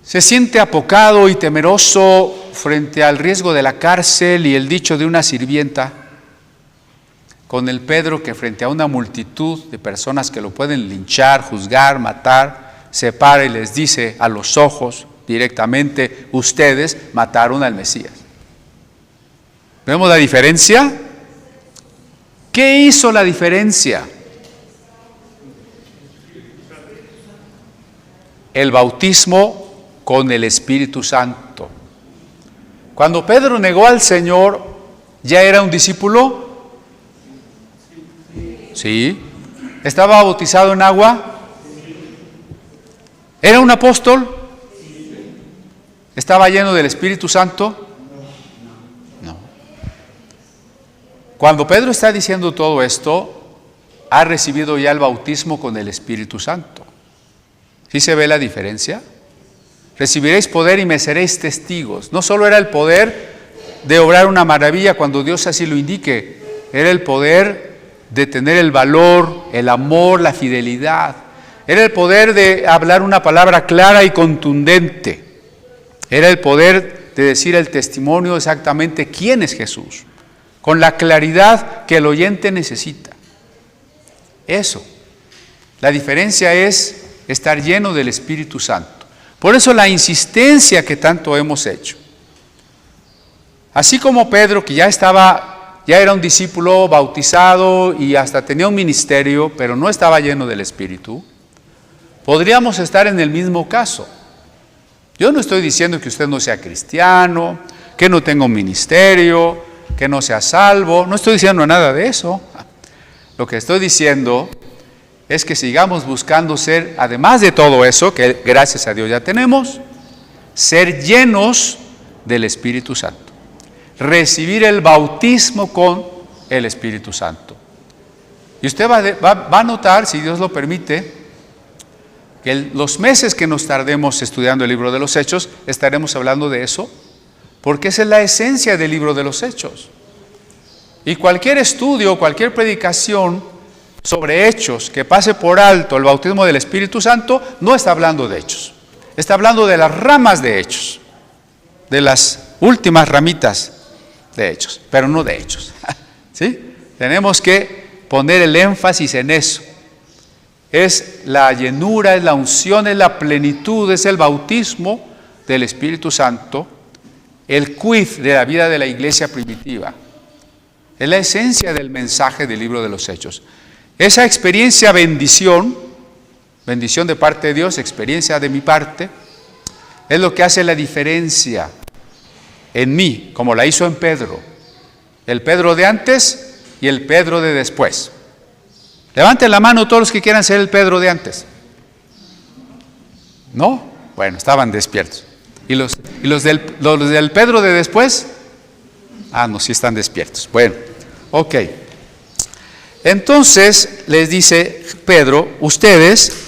se siente apocado y temeroso frente al riesgo de la cárcel y el dicho de una sirvienta, con el Pedro que frente a una multitud de personas que lo pueden linchar, juzgar, matar, se para y les dice a los ojos directamente: ustedes mataron al Mesías. ¿Vemos la diferencia? ¿Qué hizo la diferencia? El bautismo con el Espíritu Santo. Cuando Pedro negó al Señor, ¿ya era un discípulo? Sí. ¿Estaba bautizado en agua? ¿Era un apóstol? ¿Estaba lleno del Espíritu Santo? No. Cuando Pedro está diciendo todo esto, ha recibido ya el bautismo con el Espíritu Santo. ¿Sí se ve la diferencia? Recibiréis poder y me seréis testigos. No solo era el poder de obrar una maravilla cuando Dios así lo indique, era el poder de tener el valor, el amor, la fidelidad. Era el poder de hablar una palabra clara y contundente. Era el poder de decir el testimonio exactamente quién es Jesús, con la claridad que el oyente necesita. Eso. La diferencia es estar lleno del Espíritu Santo. Por eso la insistencia que tanto hemos hecho. Así como Pedro, que ya era un discípulo bautizado y hasta tenía un ministerio, pero no estaba lleno del Espíritu, podríamos estar en el mismo caso. Yo no estoy diciendo que usted no sea cristiano, que no tenga un ministerio, que no sea salvo, no estoy diciendo nada de eso. Lo que estoy diciendo es que sigamos buscando ser, además de todo eso, que gracias a Dios ya tenemos, ser llenos del Espíritu Santo. Recibir el bautismo con el Espíritu Santo. Y usted va a notar, si Dios lo permite, que los meses que nos tardemos estudiando el libro de los Hechos, estaremos hablando de eso, porque esa es la esencia del libro de los Hechos. Y cualquier estudio, cualquier predicación sobre Hechos que pase por alto el bautismo del Espíritu Santo, no está hablando de Hechos. Está hablando de las ramas de Hechos, de las últimas ramitas de Hechos, pero no de Hechos. ¿Sí? Tenemos que poner el énfasis en eso. Es la llenura, es la unción, es la plenitud, es el bautismo del Espíritu Santo, el quid de la vida de la iglesia primitiva. Es la esencia del mensaje del libro de los Hechos. Esa experiencia bendición de parte de Dios, experiencia de mi parte, es lo que hace la diferencia en mí, como la hizo en Pedro. El Pedro de antes y el Pedro de después. Levanten la mano todos los que quieran ser el Pedro de antes. ¿No? Bueno, estaban despiertos. ¿Y los del Pedro de después? No, sí están despiertos. Bueno, ok. Entonces les dice Pedro, ustedes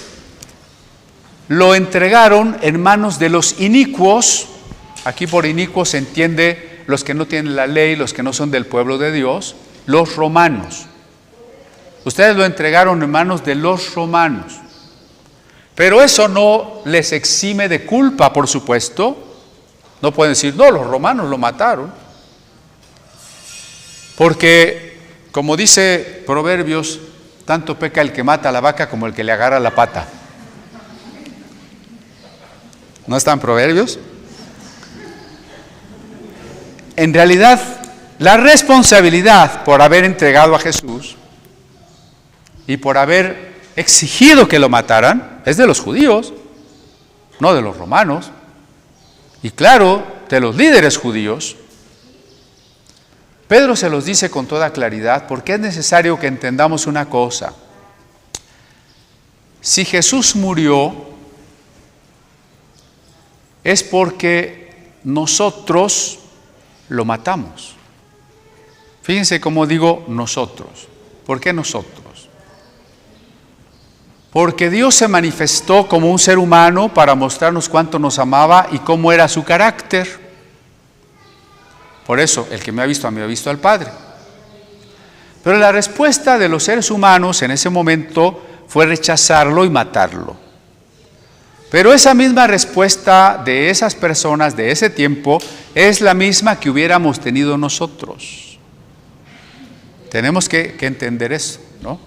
lo entregaron en manos de los inicuos. Aquí por inicuos se entiende los que no tienen la ley, los que no son del pueblo de Dios, los romanos. Ustedes lo entregaron en manos de los romanos. Pero eso no les exime de culpa, por supuesto. No pueden decir, no, los romanos lo mataron. Porque, como dice Proverbios, tanto peca el que mata a la vaca como el que le agarra la pata. ¿No están Proverbios? En realidad, la responsabilidad por haber entregado a Jesús y por haber exigido que lo mataran, es de los judíos, no de los romanos, y claro, de los líderes judíos. Pedro se los dice con toda claridad porque es necesario que entendamos una cosa. Si Jesús murió, es porque nosotros lo matamos. Fíjense cómo digo nosotros. ¿Por qué nosotros? Porque Dios se manifestó como un ser humano para mostrarnos cuánto nos amaba y cómo era su carácter. Por eso, el que me ha visto a mí ha visto al Padre. Pero la respuesta de los seres humanos en ese momento fue rechazarlo y matarlo. Pero esa misma respuesta de esas personas de ese tiempo es la misma que hubiéramos tenido nosotros. Tenemos que entender eso, ¿no?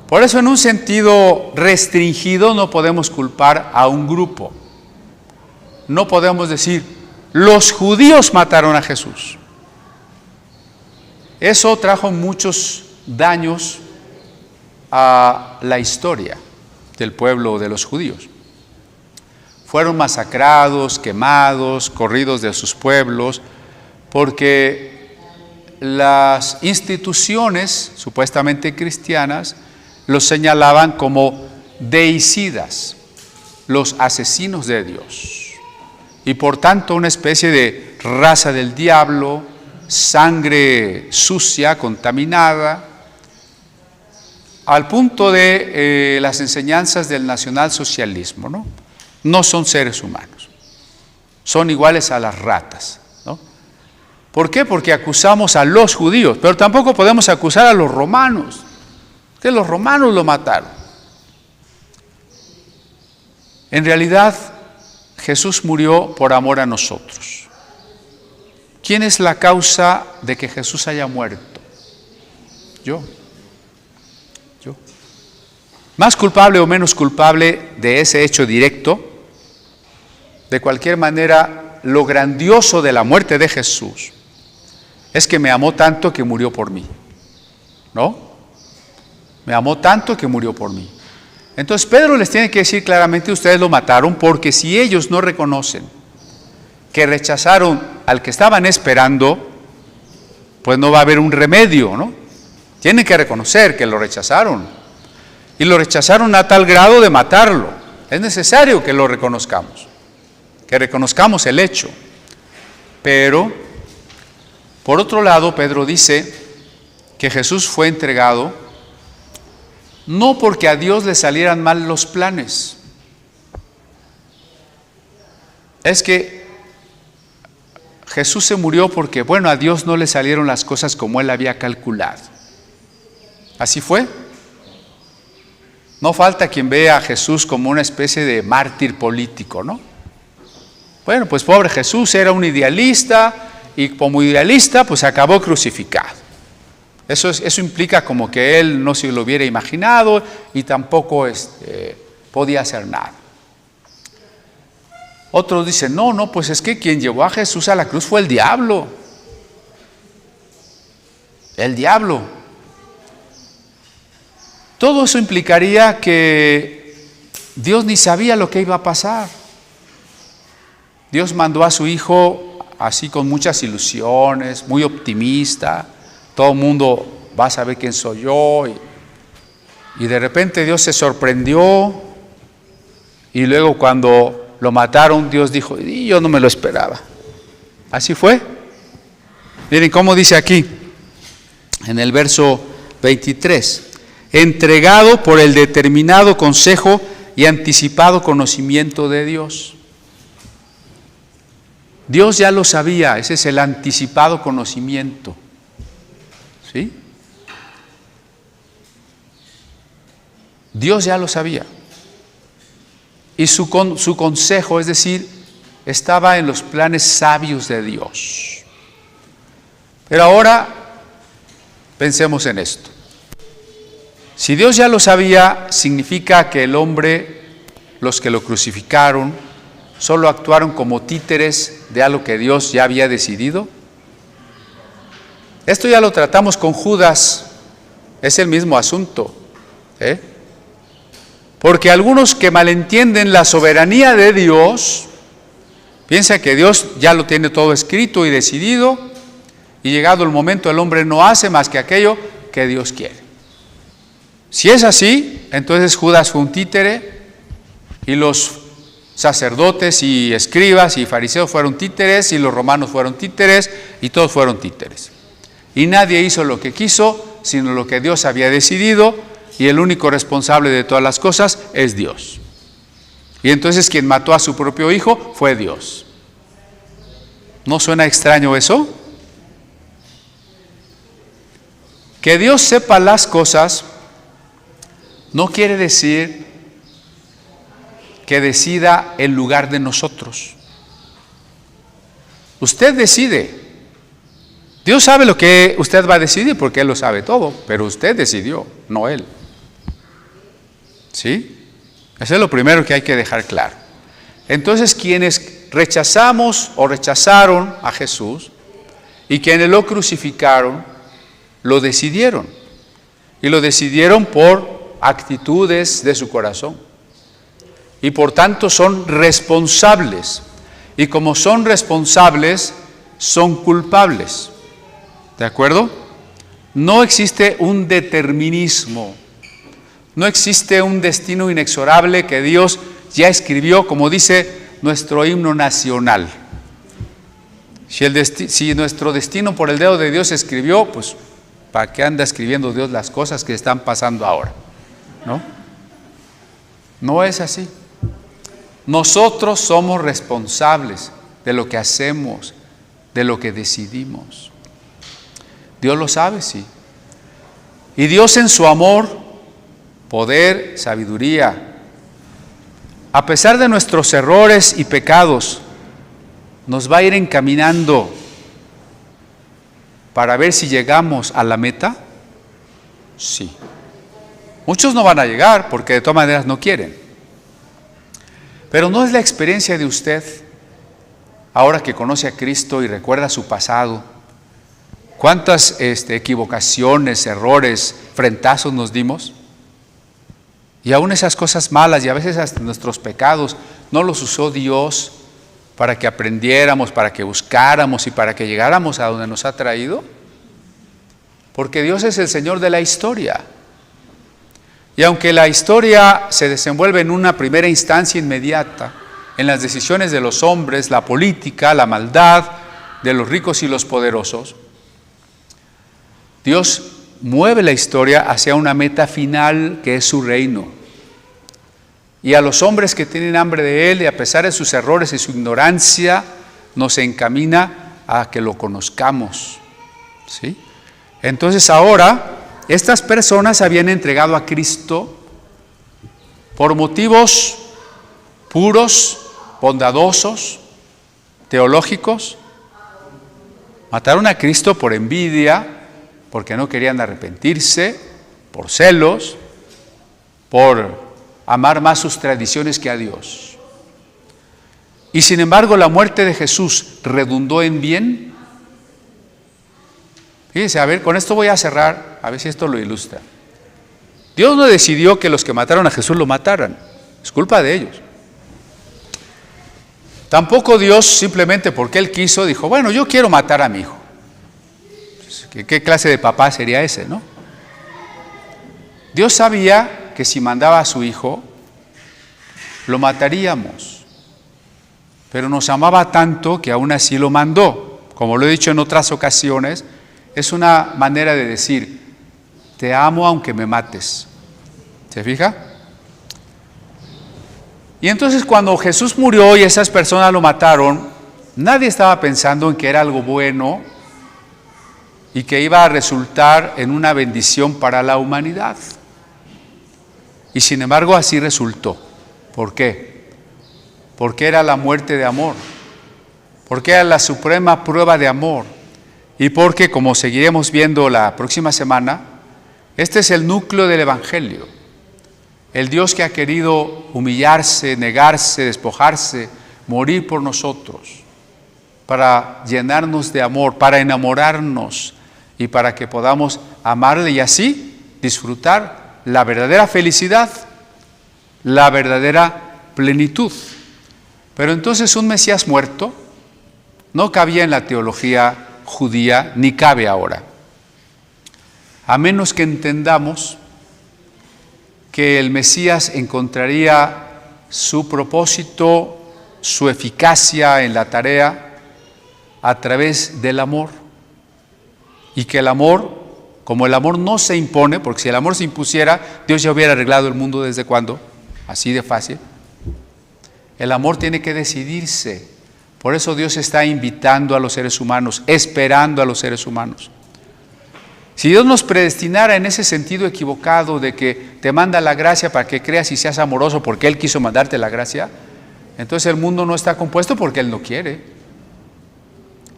Por eso, en un sentido restringido, no podemos culpar a un grupo. No podemos decir, los judíos mataron a Jesús. Eso trajo muchos daños a la historia del pueblo de los judíos. Fueron masacrados, quemados, corridos de sus pueblos, porque las instituciones supuestamente cristianas los señalaban como deicidas, los asesinos de Dios. Y por tanto una especie de raza del diablo, sangre sucia, contaminada, al punto de las enseñanzas del nacionalsocialismo, ¿no? No son seres humanos, son iguales a las ratas, ¿no? ¿Por qué? Porque acusamos a los judíos, pero tampoco podemos acusar a los romanos, que los romanos lo mataron. En realidad, Jesús murió por amor a nosotros. ¿Quién es la causa de que Jesús haya muerto? Yo. Más culpable o menos culpable de ese hecho directo, de cualquier manera, lo grandioso de la muerte de Jesús es que me amó tanto que murió por mí, ¿no? Me amó tanto que murió por mí. Entonces Pedro les tiene que decir claramente, ustedes lo mataron, porque si ellos no reconocen que rechazaron al que estaban esperando, pues no va a haber un remedio, ¿no? Tienen que reconocer que lo rechazaron. Y lo rechazaron a tal grado de matarlo. Es necesario que lo reconozcamos, que reconozcamos el hecho. Pero, por otro lado, Pedro dice que Jesús fue entregado no porque a Dios le salieran mal los planes. Es que Jesús se murió porque, bueno, a Dios no le salieron las cosas como Él había calculado. ¿Así fue? No falta quien vea a Jesús como una especie de mártir político, ¿no? Bueno, pues pobre Jesús era un idealista y como idealista pues acabó crucificado. Eso implica como que él no se lo hubiera imaginado y tampoco podía hacer nada. Otros dicen, no, pues es que quien llevó a Jesús a la cruz fue el diablo. El diablo. Todo eso implicaría que Dios ni sabía lo que iba a pasar. Dios mandó a su Hijo así con muchas ilusiones, muy optimista. Todo el mundo va a saber quién soy yo. Y de repente Dios se sorprendió. Y luego cuando lo mataron, Dios dijo, y yo no me lo esperaba. Así fue. Miren cómo dice aquí, en el verso 23. Entregado por el determinado consejo y anticipado conocimiento de Dios. Dios ya lo sabía, ese es el anticipado conocimiento. ¿Sí? Dios ya lo sabía. Y su consejo, es decir, estaba en los planes sabios de Dios. Pero ahora pensemos en esto. Si Dios ya lo sabía, significa que el hombre, los que lo crucificaron, solo actuaron como títeres de algo que Dios ya había decidido. Esto ya lo tratamos con Judas, es el mismo asunto. Porque algunos que malentienden la soberanía de Dios, piensan que Dios ya lo tiene todo escrito y decidido, y llegado el momento el hombre no hace más que aquello que Dios quiere. Si es así, entonces Judas fue un títere, y los sacerdotes y escribas y fariseos fueron títeres, y los romanos fueron títeres, y todos fueron títeres. Y nadie hizo lo que quiso, sino lo que Dios había decidido, y el único responsable de todas las cosas es Dios. Y entonces quien mató a su propio hijo fue Dios. ¿No suena extraño eso? Que Dios sepa las cosas no quiere decir que decida en lugar de nosotros. Usted decide. Dios sabe lo que usted va a decidir porque Él lo sabe todo, pero usted decidió, no Él. ¿Sí? Eso es lo primero que hay que dejar claro. Entonces, quienes rechazamos o rechazaron a Jesús y quienes lo crucificaron, lo decidieron. Y lo decidieron por actitudes de su corazón. Y por tanto son responsables. Y como son responsables, son culpables. ¿De acuerdo? No existe un determinismo. No existe un destino inexorable que Dios ya escribió, como dice nuestro himno nacional. Si nuestro destino por el dedo de Dios se escribió, pues ¿para qué anda escribiendo Dios las cosas que están pasando ahora? ¿No? No es así. Nosotros somos responsables de lo que hacemos, de lo que decidimos. Dios lo sabe, sí. Y Dios en su amor, poder, sabiduría, a pesar de nuestros errores y pecados, nos va a ir encaminando para ver si llegamos a la meta. Sí. Muchos no van a llegar porque de todas maneras no quieren. Pero no es la experiencia de usted, ahora que conoce a Cristo y recuerda su pasado, cuántas equivocaciones, errores, frentazos nos dimos. Y aún esas cosas malas y a veces hasta nuestros pecados no los usó Dios para que aprendiéramos, para que buscáramos y para que llegáramos a donde nos ha traído. Porque Dios es el Señor de la historia. Y aunque la historia se desenvuelve en una primera instancia inmediata, en las decisiones de los hombres, la política, la maldad de los ricos y los poderosos, Dios mueve la historia hacia una meta final que es su reino. Y a los hombres que tienen hambre de Él y a pesar de sus errores y su ignorancia, nos encamina a que lo conozcamos. ¿Sí? Entonces ahora, estas personas habían entregado a Cristo por motivos puros, bondadosos, teológicos. Mataron a Cristo por envidia, porque no querían arrepentirse, por celos, por amar más sus tradiciones que a Dios. Y sin embargo, la muerte de Jesús redundó en bien. Fíjense, a ver, con esto voy a cerrar, a ver si esto lo ilustra. Dios no decidió que los que mataron a Jesús lo mataran, es culpa de ellos. Tampoco Dios, simplemente porque Él quiso, dijo, bueno, yo quiero matar a mi hijo. ¿Qué clase de papá sería ese, no? Dios sabía que si mandaba a su hijo, lo mataríamos. Pero nos amaba tanto que aún así lo mandó. Como lo he dicho en otras ocasiones, es una manera de decir, te amo aunque me mates. ¿Se fija? Y entonces cuando Jesús murió y esas personas lo mataron, nadie estaba pensando en que era algo bueno y que iba a resultar en una bendición para la humanidad. Y sin embargo así resultó. ¿Por qué? Porque era la muerte de amor. Porque era la suprema prueba de amor. Y porque, como seguiremos viendo la próxima semana, este es el núcleo del Evangelio. El Dios que ha querido humillarse, negarse, despojarse, morir por nosotros, para llenarnos de amor, para enamorarnos y para que podamos amarle y así disfrutar la verdadera felicidad, la verdadera plenitud. Pero entonces un Mesías muerto no cabía en la teología judía, ni cabe ahora, a menos que entendamos que el Mesías encontraría su propósito, su eficacia en la tarea a través del amor, y que el amor, como el amor no se impone, porque si el amor se impusiera, Dios ya hubiera arreglado el mundo desde cuándo, así de fácil. El amor tiene que decidirse. Por eso Dios está invitando a los seres humanos, esperando a los seres humanos. Si Dios nos predestinara en ese sentido equivocado de que te manda la gracia para que creas y seas amoroso porque Él quiso mandarte la gracia, entonces el mundo no está compuesto porque Él no quiere.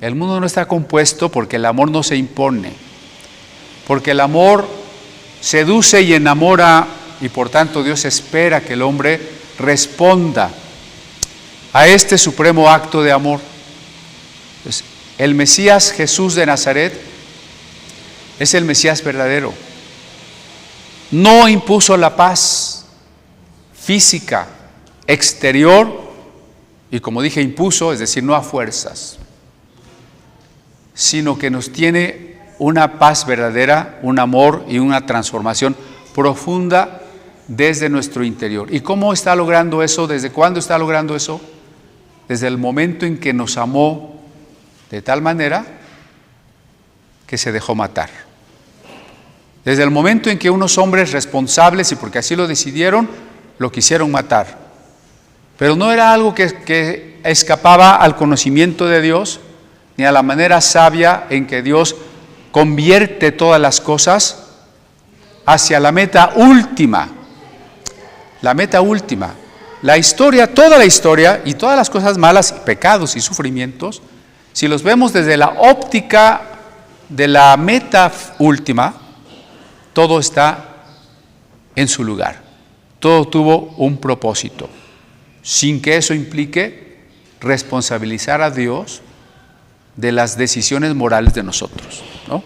El mundo no está compuesto porque el amor no se impone, porque el amor seduce y enamora, y por tanto Dios espera que el hombre responda a este supremo acto de amor. Pues, el Mesías Jesús de Nazaret es el Mesías verdadero. No impuso la paz física, exterior, y como dije, impuso, es decir, no a fuerzas, sino que nos tiene una paz verdadera, un amor y una transformación profunda desde nuestro interior. ¿Y cómo está logrando eso? ¿Desde cuándo está logrando eso? Desde el momento en que nos amó de tal manera que se dejó matar. Desde el momento en que unos hombres responsables, y porque así lo decidieron, lo quisieron matar. Pero no era algo que escapaba al conocimiento de Dios, ni a la manera sabia en que Dios convierte todas las cosas hacia la meta última. La meta última. La historia, toda la historia y todas las cosas malas, pecados y sufrimientos, si los vemos desde la óptica de la meta última, todo está en su lugar. Todo tuvo un propósito, sin que eso implique responsabilizar a Dios de las decisiones morales de nosotros, ¿no?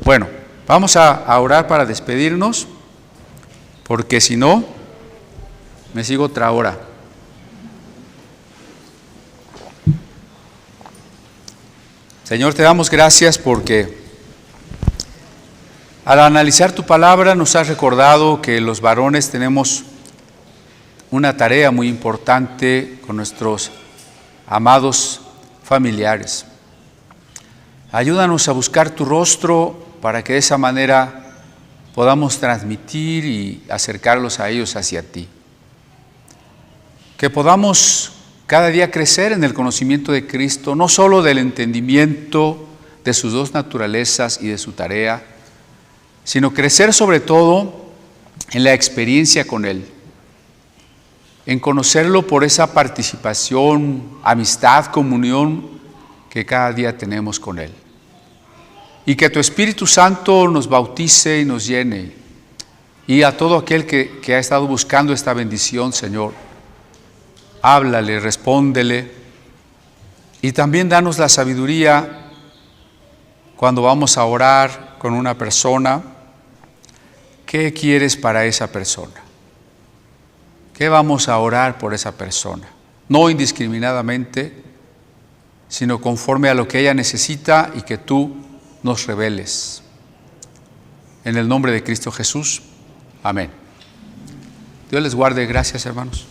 Bueno, vamos a orar para despedirnos, porque si no, me sigo otra hora. Señor, te damos gracias porque al analizar tu palabra nos has recordado que los varones tenemos una tarea muy importante con nuestros amados familiares. Ayúdanos a buscar tu rostro para que de esa manera podamos transmitir y acercarlos a ellos hacia ti. Que podamos cada día crecer en el conocimiento de Cristo, no solo del entendimiento de sus dos naturalezas y de su tarea, sino crecer sobre todo en la experiencia con Él, en conocerlo por esa participación, amistad, comunión que cada día tenemos con Él. Y que tu Espíritu Santo nos bautice y nos llene. Y a todo aquel que ha estado buscando esta bendición, Señor, háblale, respóndele. Y también danos la sabiduría cuando vamos a orar con una persona. ¿Qué quieres para esa persona? ¿Qué vamos a orar por esa persona? No indiscriminadamente, sino conforme a lo que ella necesita y que tú nos reveles. En el nombre de Cristo Jesús. Amén. Dios les guarde. Gracias, hermanos.